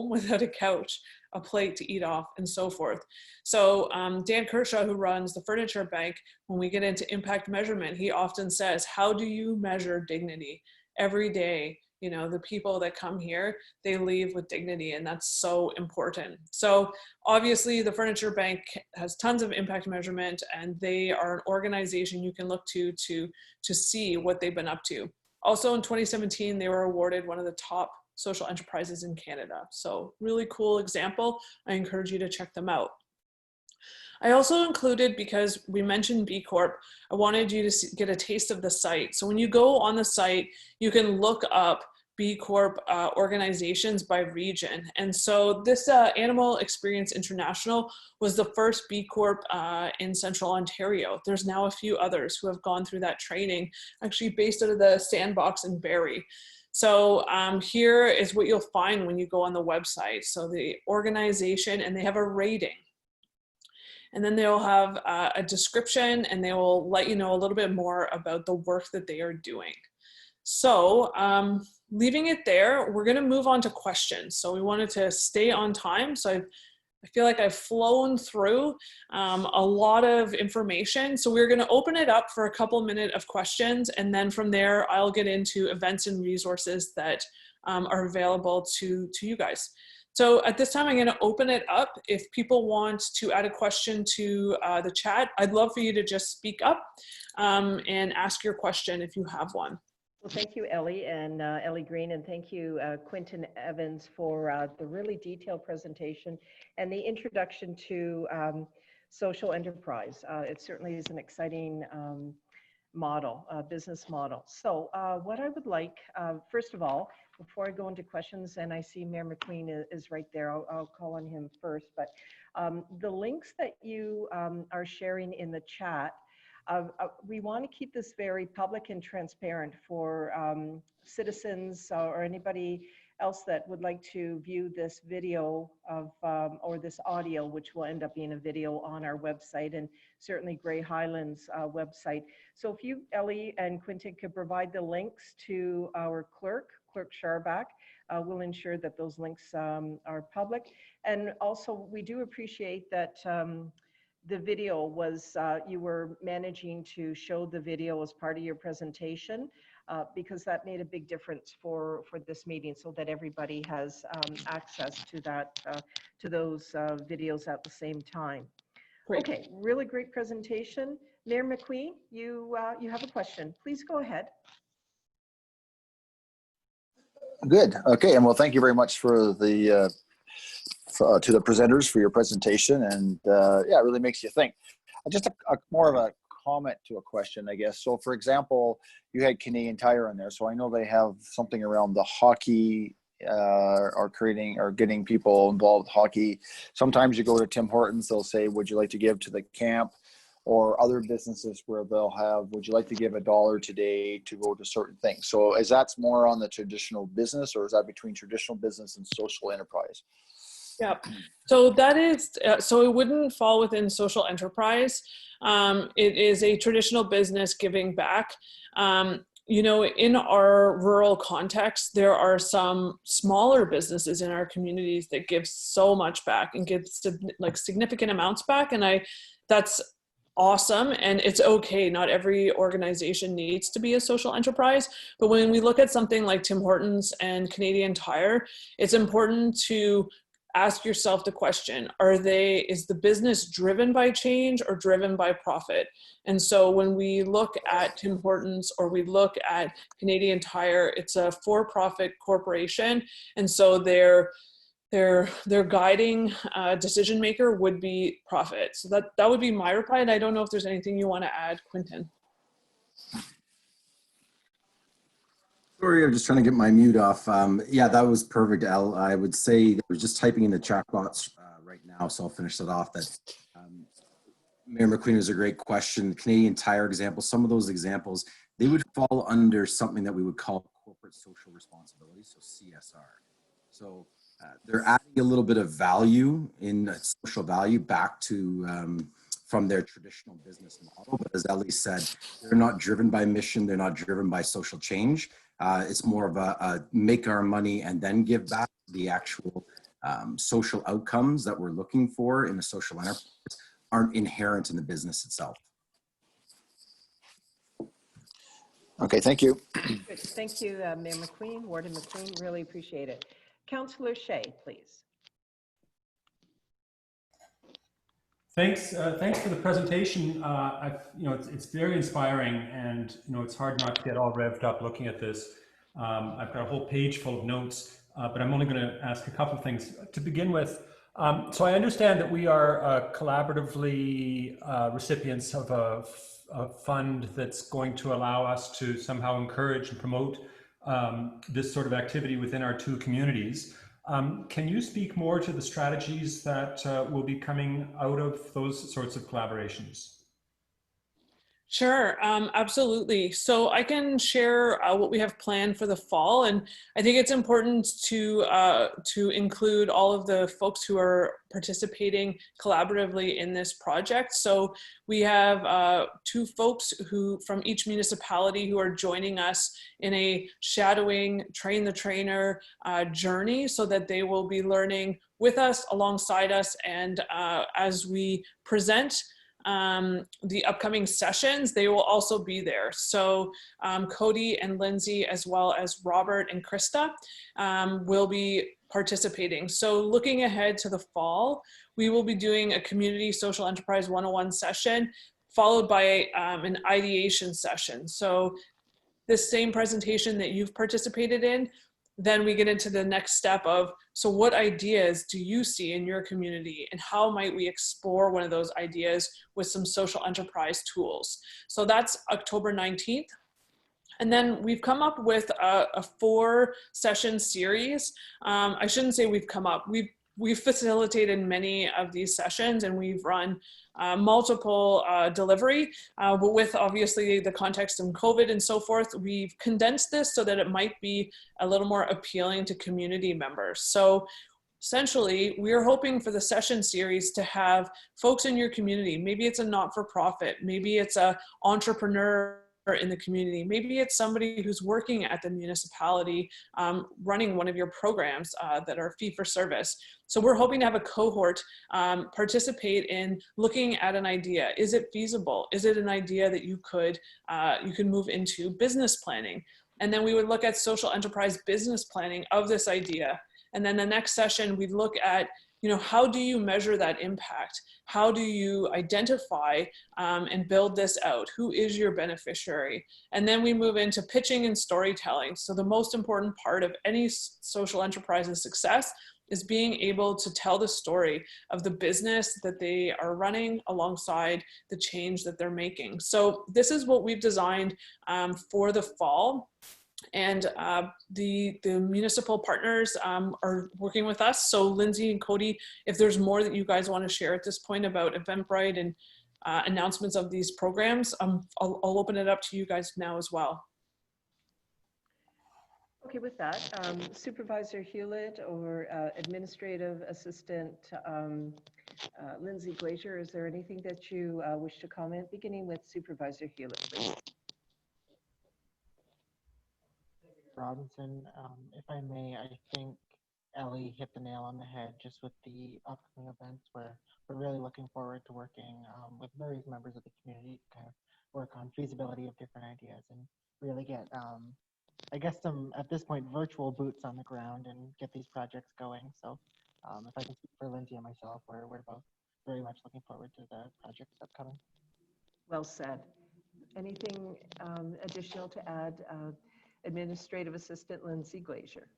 without a couch, a plate to eat off, and so forth. So Dan Kershaw, who runs the Furniture Bank, when we get into impact measurement, he often says, how do you measure dignity? Every day, you know, the people that come here, they leave with dignity, and that's so important. So obviously the Furniture Bank has tons of impact measurement, and they are an organization you can look to see what they've been up to. Also in 2017, they were awarded one of the top social enterprises in Canada. So really cool example. I encourage you to check them out. I also included, because we mentioned B Corp, I wanted you to get a taste of the site. So when you go on the site, you can look up B Corp organizations by region. And so this Animal Experience International was the first B Corp in Central Ontario. There's now a few others who have gone through that training, actually based out of the Sandbox in Barrie. So here is what you'll find when you go on the website. So the organization, and they have a rating. And then they'll have a description, and they will let you know a little bit more about the work that they are doing. So leaving it there, we're gonna move on to questions. So we wanted to stay on time. So I feel like I've flown through a lot of information. So we're gonna open it up for a couple minutes of questions, and then from there, I'll get into events and resources that are available to you guys. So at this time, I'm going to open it up. If people want to add a question to the chat, I'd love for you to just speak up and ask your question if you have one. Well, thank you, Ellie and Ellie Green, and thank you, Quentin Evans, for the really detailed presentation and the introduction to social enterprise. It certainly is an exciting model, business model. So what I would like, first of all, before I go into questions, and I see Mayor McQueen is right there, I'll call on him first, but the links that you are sharing in the chat, we want to keep this very public and transparent for citizens or anybody else that would like to view this video of, or this audio, which will end up being a video on our website, and certainly Grey Highlands website. So if you, Ellie and Quentin, could provide the links to our clerk Sharback, we'll ensure that those links are public. And also, we do appreciate that the video was, you were managing to show the video as part of your presentation, because that made a big difference for this meeting, so that everybody has access to that, to those videos at the same time. Great. Okay, really great presentation. Mayor McQueen, you have a question. Please go ahead. Good. Okay, and well, thank you very much for the to the presenters for your presentation, and yeah, it really makes you think. Just more of a comment to a question, I guess. So, for example, you had Canadian Tire in there, so I know they have something around the hockey, or creating or getting people involved with hockey. Sometimes you go to Tim Hortons, they'll say, "Would you like to give to the camp?" Or other businesses where they'll have, "Would you like to give $1 today to go to certain things?" So is that more on the traditional business, or is that between traditional business and social enterprise? Yeah, so that is, so it wouldn't fall within social enterprise. It is a traditional business giving back. You know, in our rural context, there are some smaller businesses in our communities that give so much back and give like significant amounts back. And that's awesome, and it's okay. Not every organization needs to be a social enterprise, but when we look at something like Tim Hortons and Canadian Tire, it's important to ask yourself the question, is the business driven by change or driven by profit? And so when we look at Tim Hortons or we look at Canadian Tire, it's a for-profit corporation, and so their guiding decision maker would be profit. So that would be my reply. And I don't know if there's anything you want to add, Quentin. Sorry, I'm just trying to get my mute off. Yeah, that was perfect, Al. I would say I was just typing in the chat box right now, so I'll finish that off. That Mayor McQueen was a great question. Canadian Tire example, some of those examples, they would fall under something that we would call corporate social responsibility, so CSR. So They're adding a little bit of value in social value back to from their traditional business model. But as Ellie said, they're not driven by mission. They're not driven by social change. It's more of a make our money and then give back. The actual social outcomes that we're looking for in a social enterprise aren't inherent in the business itself. Okay, thank you. Good. Thank you, Mayor McQueen, Warden McQueen, really appreciate it. Councillor Shea, please. Thanks for the presentation. It's very inspiring, and it's hard not to get all revved up looking at this. I've got a whole page full of notes, but I'm only going to ask a couple of things to begin with. So I understand that we are collaboratively recipients of a fund that's going to allow us to somehow encourage and promote this sort of activity within our two communities. Can you speak more to the strategies that will be coming out of those sorts of collaborations? Sure, absolutely. So I can share what we have planned for the fall, and I think it's important to include all of the folks who are participating collaboratively in this project. So we have two folks who from each municipality who are joining us in a shadowing train the trainer journey, so that they will be learning with us, alongside us, and as we present the upcoming sessions, they will also be there. So Cody and Lindsay, as well as Robert and Krista, will be participating. So looking ahead to the fall, we will be doing a Community Social Enterprise 101 session, followed by an ideation session. So this same presentation that you've participated in, then we get into the next step of, so what ideas do you see in your community, and how might we explore one of those ideas with some social enterprise tools? So that's October 19th. And then we've come up with a 4-session series. I shouldn't say we've come up, we've facilitated many of these sessions, and we've run multiple delivery, but with obviously the context of COVID and so forth, we've condensed this so that it might be a little more appealing to community members. So essentially, we're hoping for the session series to have folks in your community. Maybe it's a not-for-profit, maybe it's an entrepreneur in the community, maybe it's somebody who's working at the municipality running one of your programs that are fee-for-service. So we're hoping to have a cohort participate in looking at an idea. Is it feasible? Is it an idea that you could move into business planning? And then we would look at social enterprise business planning of this idea. And then the next session, we'd look at, how do you measure that impact? How do you identify and build this out? Who is your beneficiary? And then we move into pitching and storytelling. So the most important part of any social enterprise's success is being able to tell the story of the business that they are running alongside the change that they're making. So this is what we've designed for the fall. And the municipal partners are working with us. So Lindsay and Cody, if there's more that you guys want to share at this point about Eventbrite and announcements of these programs, I'll open it up to you guys now as well. Okay, with that, Supervisor Hewlett or Administrative Assistant Lindsay Glazier, is there anything that you wish to comment, beginning with Supervisor Hewlett, please? Robinson, if I may, I think Ellie hit the nail on the head just with the upcoming events where we're really looking forward to working with various members of the community to kind of work on feasibility of different ideas and really get, I guess, some, at this point, virtual boots on the ground and get these projects going. So if I can speak for Lindsay and myself, we're both very much looking forward to the projects upcoming. Well said. Anything additional to add, Administrative Assistant Lindsay Glazier?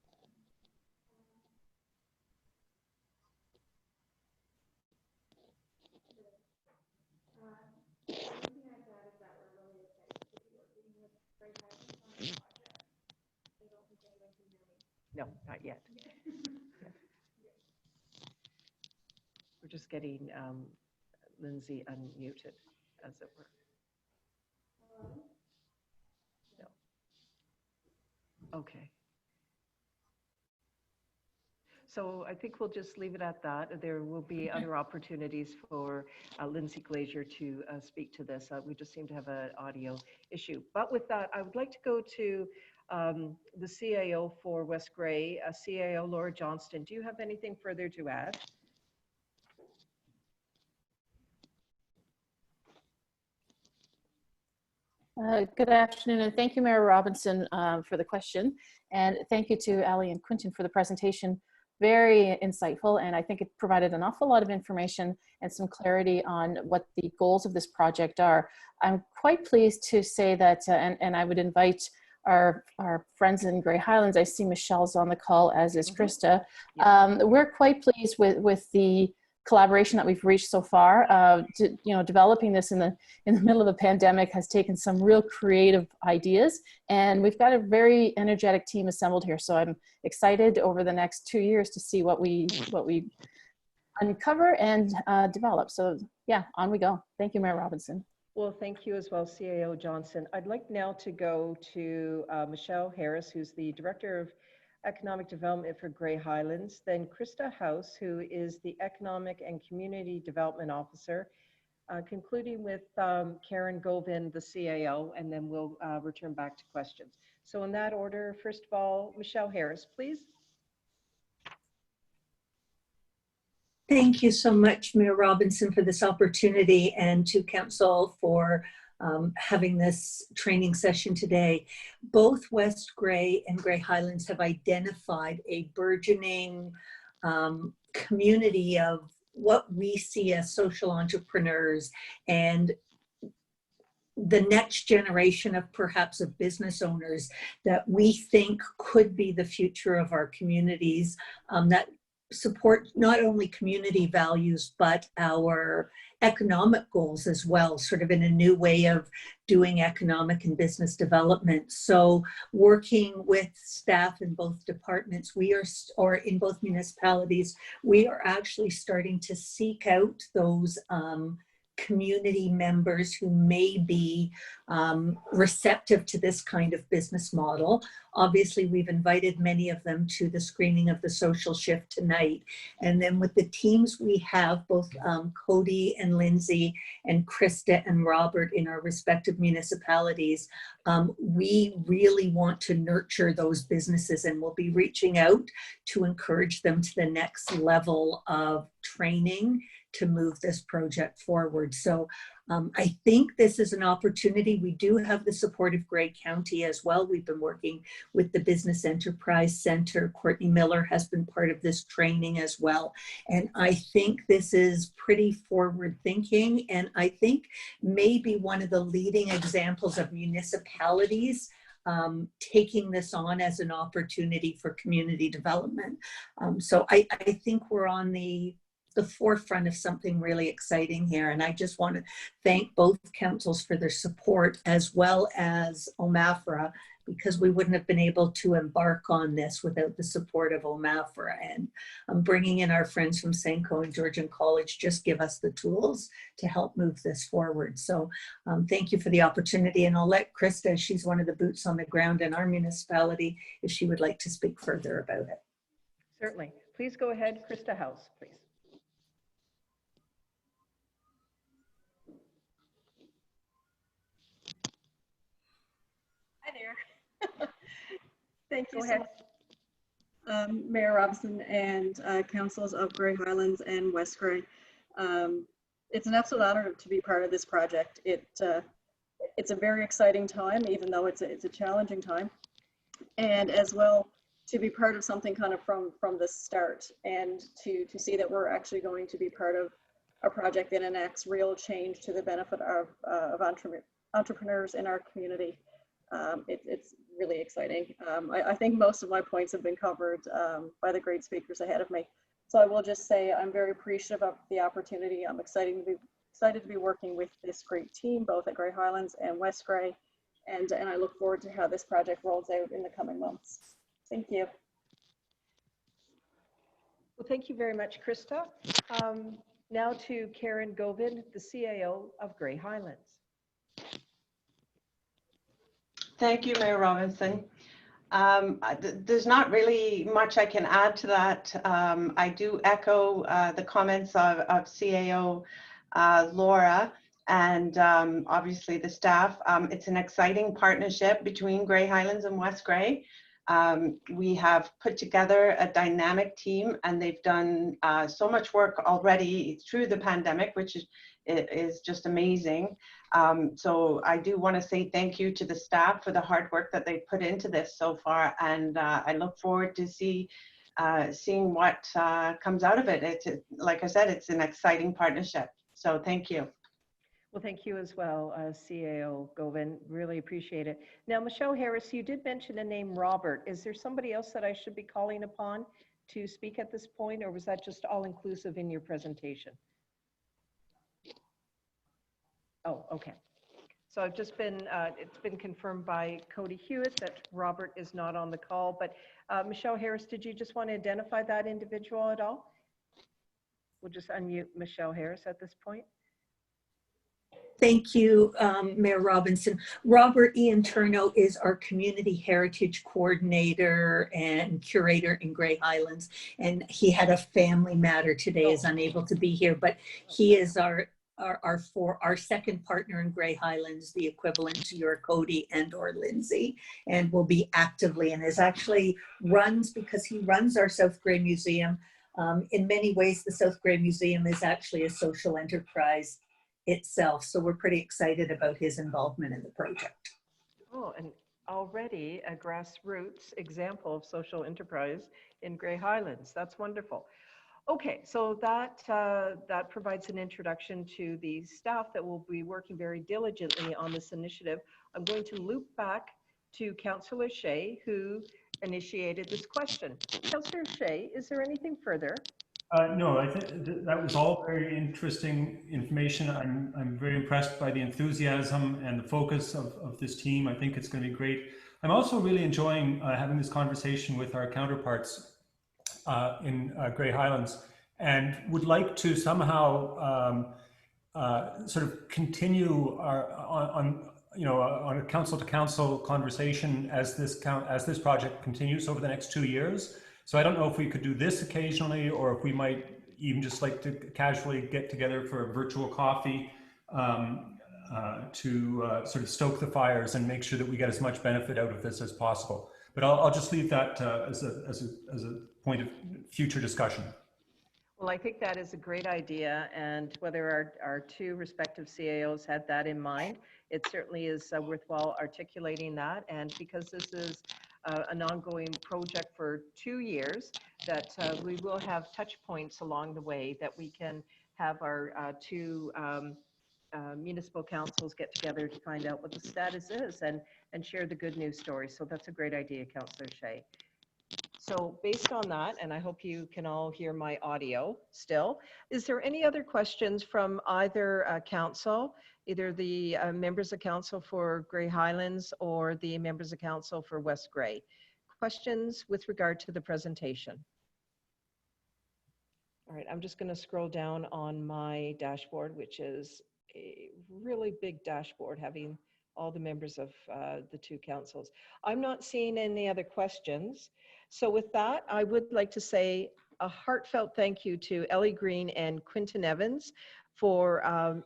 No, not yet. We're just getting Lindsay unmuted, as it were. No. Okay. So I think we'll just leave it at that. There will be other opportunities for Lindsay Glazier to speak to this. We just seem to have an audio issue. But with that, I would like to go to the CAO for West Grey, CAO Laura Johnston. Do you have anything further to add? Good afternoon, and thank you, Mayor Robinson, for the question. And thank you to Ali and Quentin for the presentation. Very insightful, and I think it provided an awful lot of information and some clarity on what the goals of this project are. I'm quite pleased to say that, and I would invite our friends in Grey Highlands. I see Michelle's on the call, as is Krista. We're quite pleased with the collaboration that we've reached so far. Developing this in the middle of a pandemic has taken some real creative ideas, and we've got a very energetic team assembled here. So I'm excited over the next 2 years to see what we uncover and develop. So yeah, on we go. Thank you, Mayor Robinson. Well, thank you as well, CAO Johnson. I'd like now to go to Michelle Harris, who's the Director of Economic Development for Grey Highlands, then Krista House, who is the Economic and Community Development Officer, concluding with Karen Govin, the CAO, and then we'll return back to questions. So in that order, first of all, Michelle Harris, please. Thank you so much, Mayor Robinson, for this opportunity, and to Council for having this training session today. Both West Grey and Grey Highlands have identified a burgeoning community of what we see as social entrepreneurs and the next generation of perhaps of business owners that we think could be the future of our communities, that support not only community values, but our economic goals as well, sort of in a new way of doing economic and business development. So working with staff in both departments, or in both municipalities, we are actually starting to seek out those community members who may be receptive to this kind of business model. Obviously, we've invited many of them to the screening of the social shift tonight. And then with the teams we have, both Cody and Lindsay and Krista and Robert in our respective municipalities, we really want to nurture those businesses, and we'll be reaching out to encourage them to the next level of training to move this project forward. So I think this is an opportunity. We do have the support of Grey County as well. We've been working with the Business Enterprise Center. Courtney Miller has been part of this training as well. And I think this is pretty forward thinking. And I think maybe one of the leading examples of municipalities taking this on as an opportunity for community development. So I think we're on the forefront of something really exciting here. And I just want to thank both councils for their support, as well as OMAFRA, because we wouldn't have been able to embark on this without the support of OMAFRA. And bringing in our friends from Senko and Georgian College just give us the tools to help move this forward. So thank you for the opportunity. And I'll let Krista, she's one of the boots on the ground in our municipality, if she would like to speak further about it. Certainly. Please go ahead, Krista House, please. Hi there. Thank you so much, Mayor Robinson and councils of Grey Highlands and West Grey. It's an absolute honor to be part of this project. It's a very exciting time, even though it's a challenging time, and as well to be part of something kind of from the start, and to see that we're actually going to be part of a project that enacts real change to the benefit of entrepreneurs in our community. It's really exciting. I think most of my points have been covered by the great speakers ahead of me. So I will just say I'm very appreciative of the opportunity. I'm excited to be working with this great team, both at Grey Highlands and West Grey, and I look forward to how this project rolls out in the coming months. Thank you. Well, thank you very much, Krista. Now to Karen Govin, the CAO of Grey Highlands. Thank you, Mayor Robinson. There's not really much I can add to that. I do echo the comments of CAO Laura and obviously the staff. It's an exciting partnership between Grey Highlands and West Grey. We have put together a dynamic team and they've done so much work already through the pandemic, which is just amazing. So I do want to say thank you to the staff for the hard work that they put into this so far, and I look forward to seeing what comes out of it. It's, like I said, it's an exciting partnership. So thank you. Well, thank you as well, CAO Govin. Really appreciate it. Now, Michelle Harris, you did mention the name Robert. Is there somebody else that I should be calling upon to speak at this point, or was that just all inclusive in your presentation? Oh, okay. So I've just been, it's been confirmed by Cody Hewitt that Robert is not on the call, but Michelle Harris, did you just want to identify that individual at all? We'll just unmute Michelle Harris at this point. Thank you, Mayor Robinson. Robert Ian Turno is our Community Heritage Coordinator and Curator in Grey Highlands, and he had a family matter today, is unable to be here, but he is our second partner in Grey Highlands, the equivalent to your Cody and or Lindsay, and will be actively and is actually because he runs our South Grey Museum. In many ways, the South Grey Museum is actually a social enterprise itself. So we're pretty excited about his involvement in the project. Oh, and already a grassroots example of social enterprise in Grey Highlands. That's wonderful. Okay, so that provides an introduction to the staff that will be working very diligently on this initiative. I'm going to loop back to Councillor Shea, who initiated this question. Councillor Shea, is there anything further? No, I think that was all very interesting information. I'm very impressed by the enthusiasm and the focus of this team. I think it's going to be great. I'm also really enjoying having this conversation with our counterparts in Grey Highlands, and would like to somehow sort of continue on a council to council conversation as this project continues over the next 2 years. So I don't know if we could do this occasionally, or if we might even just like to casually get together for a virtual coffee to sort of stoke the fires and make sure that we get as much benefit out of this as possible. But I'll just leave that as a point of future discussion. Well, I think that is a great idea, and whether our two respective CAOs had that in mind, it certainly is worthwhile articulating that. And because this is an ongoing project for 2 years, that we will have touch points along the way that we can have our two municipal councils get together to find out what the status is and share the good news story. So that's a great idea, Councillor Shea. So based on that, and I hope you can all hear my audio still, is there any other questions from either council, either the members of council for Grey Highlands or the members of council for West Grey? Questions with regard to the presentation? All right, I'm just going to scroll down on my dashboard, which is a really big dashboard having all the members of the two councils. I'm not seeing any other questions. So with that, I would like to say a heartfelt thank you to Ellie Green and Quinton Evans for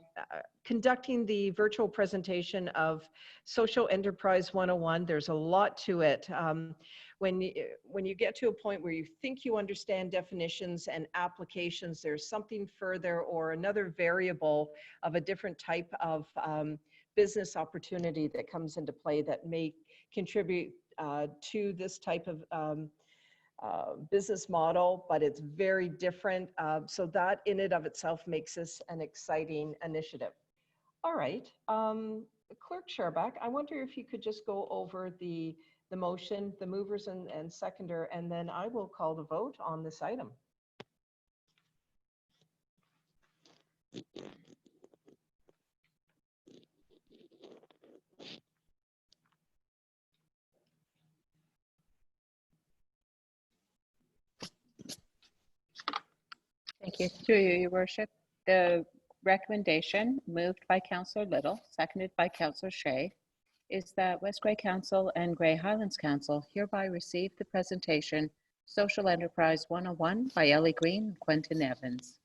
conducting the virtual presentation of Social Enterprise 101. There's a lot to it. When you get to a point where you think you understand definitions and applications, there's something further or another variable of a different type of business opportunity that comes into play that may contribute to this type of business model, but it's very different. So that in and of itself makes this an exciting initiative. All right, Clerk Sherback, I wonder if you could just go over the motion, the movers and seconder, and then I will call the vote on this item. Thank you. Through you, Your Worship. The recommendation moved by Councillor Little, seconded by Councillor Shea, is that West Grey Council and Grey Highlands Council hereby receive the presentation Social Enterprise 101 by Ellie Green and Quentin Evans.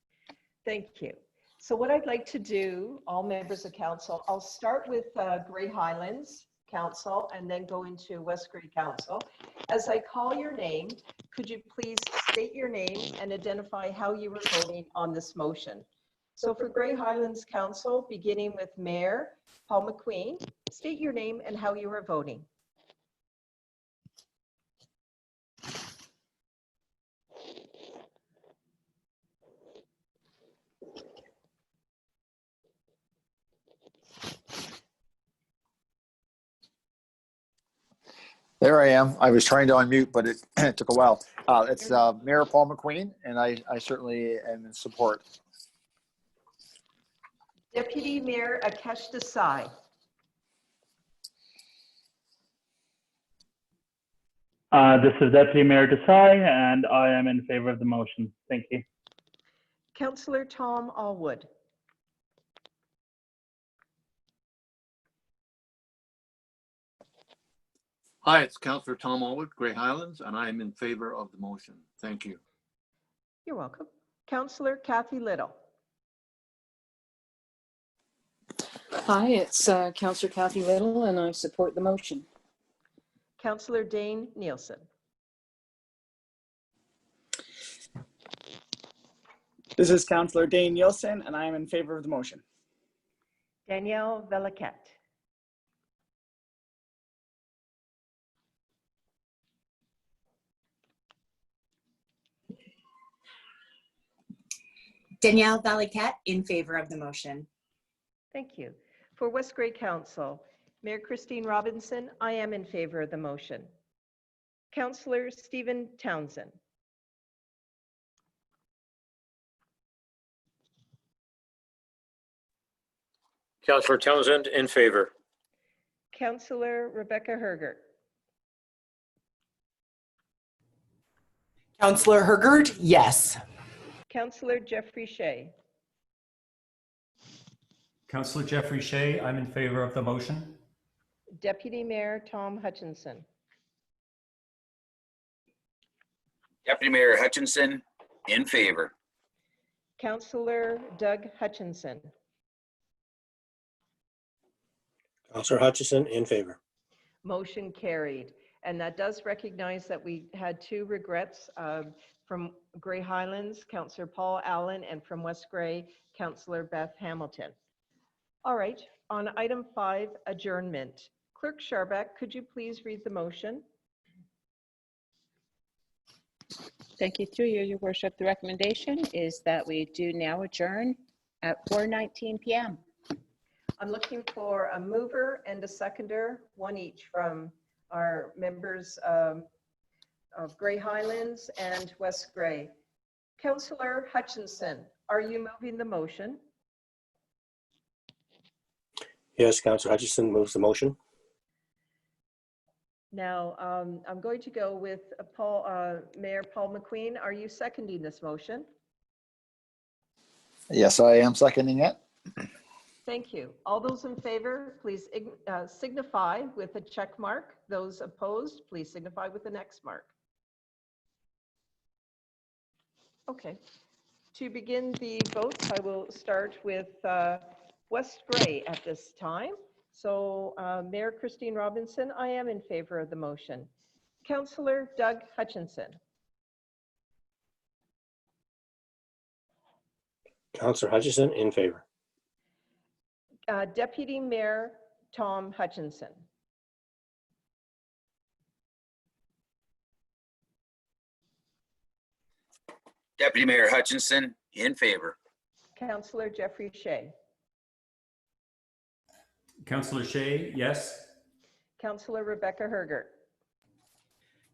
Thank you. So what I'd like to do, all members of council, I'll start with Grey Highlands Council and then go into West Grey Council. As I call your name, could you please state your name and identify how you were voting on this motion? So for Grey Highlands Council, beginning with Mayor Paul McQueen, state your name and how you were voting. There I am. I was trying to unmute, but it took a while. It's Mayor Paul McQueen, and I certainly am in support. Deputy Mayor Akesh Desai. This is Deputy Mayor Desai, and I am in favor of the motion. Thank you. Councillor Tom Allwood. Hi, it's Councillor Tom Allwood, Grey Highlands, and I am in favor of the motion. Thank you. You're welcome. Councillor Kathy Little. Hi, it's Councillor Kathy Little, and I support the motion. Councillor Dane Nielsen. This is Councillor Dane Nielsen, and I am in favor of the motion. Danielle Velaquette. Danielle Velaquette, in favor of the motion. Thank you. For West Grey Council, Mayor Christine Robinson, I am in favor of the motion. Councillor Stephen Townsend. Councillor Townsend, in favor. Councillor Rebecca Hergert. Councillor Hergert, yes. Councillor Jeffrey Shea. Councillor Jeffrey Shea, I'm in favor of the motion. Deputy Mayor Tom Hutchinson. Deputy Mayor Hutchinson, in favor. Councillor Doug Hutchinson. Councillor Hutchison, in favor. Motion carried. And that does recognize that we had two regrets from Grey Highlands, Councillor Paul Allen, and from West Grey, Councillor Beth Hamilton. All right, on item 5, adjournment. Clerk Sharbeck, could you please read the motion? Thank you through you, Your Worship. The recommendation is that we do now adjourn at 4:19 p.m. I'm looking for a mover and a seconder, one each from our members of Grey Highlands and West Grey. Councillor Hutchinson, are you moving the motion? Yes, Councillor Hutchison moves the motion. Now, I'm going to go with Mayor Paul McQueen. Are you seconding this motion? Yes, I am seconding it. Thank you. All those in favor, please signify with a check mark. Those opposed, please signify with an X mark. Okay. To begin the votes, I will start with West Grey at this time. So Mayor Christine Robinson, I am in favor of the motion. Councillor Doug Hutchinson. Councillor Hutchison, in favor. Deputy Mayor Tom Hutchinson. Deputy Mayor Hutchinson, in favor. Councillor Jeffrey Shea. Councillor Shea, yes. Councillor Rebecca Hergert.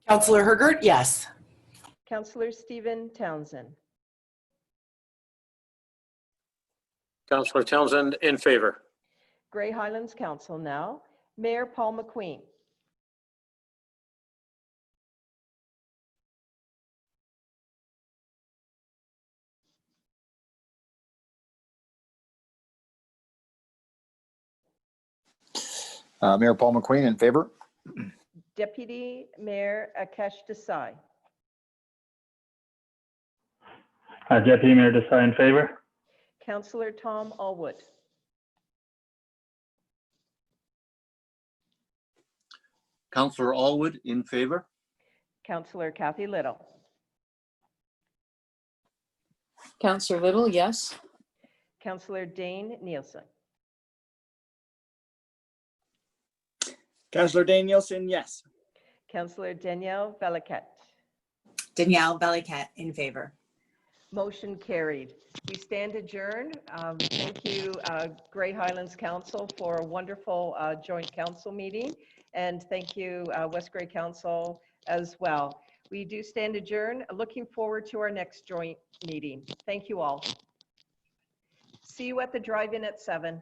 Councillor Hergert, yes. Councillor Stephen Townsend. Councillor Townsend, in favor. Grey Highlands Council now. Mayor Paul McQueen. Mayor Paul McQueen in favor. Deputy Mayor Akash Desai. Deputy Mayor Desai in favor. Councillor Tom Allwood. Councillor Allwood in favor. Councillor Kathy Little. Councillor Little, yes. Councillor Dane Nielsen. Councillor Dane Nielsen, yes. Councillor Danielle Valiquette. Danielle Valiquette in favor. Motion carried. We stand adjourned. Thank you, Grey Highlands Council, for a wonderful joint council meeting. And thank you, West Grey Council as well. We do stand adjourned. Looking forward to our next joint meeting. Thank you all. See you at the drive-in at 7.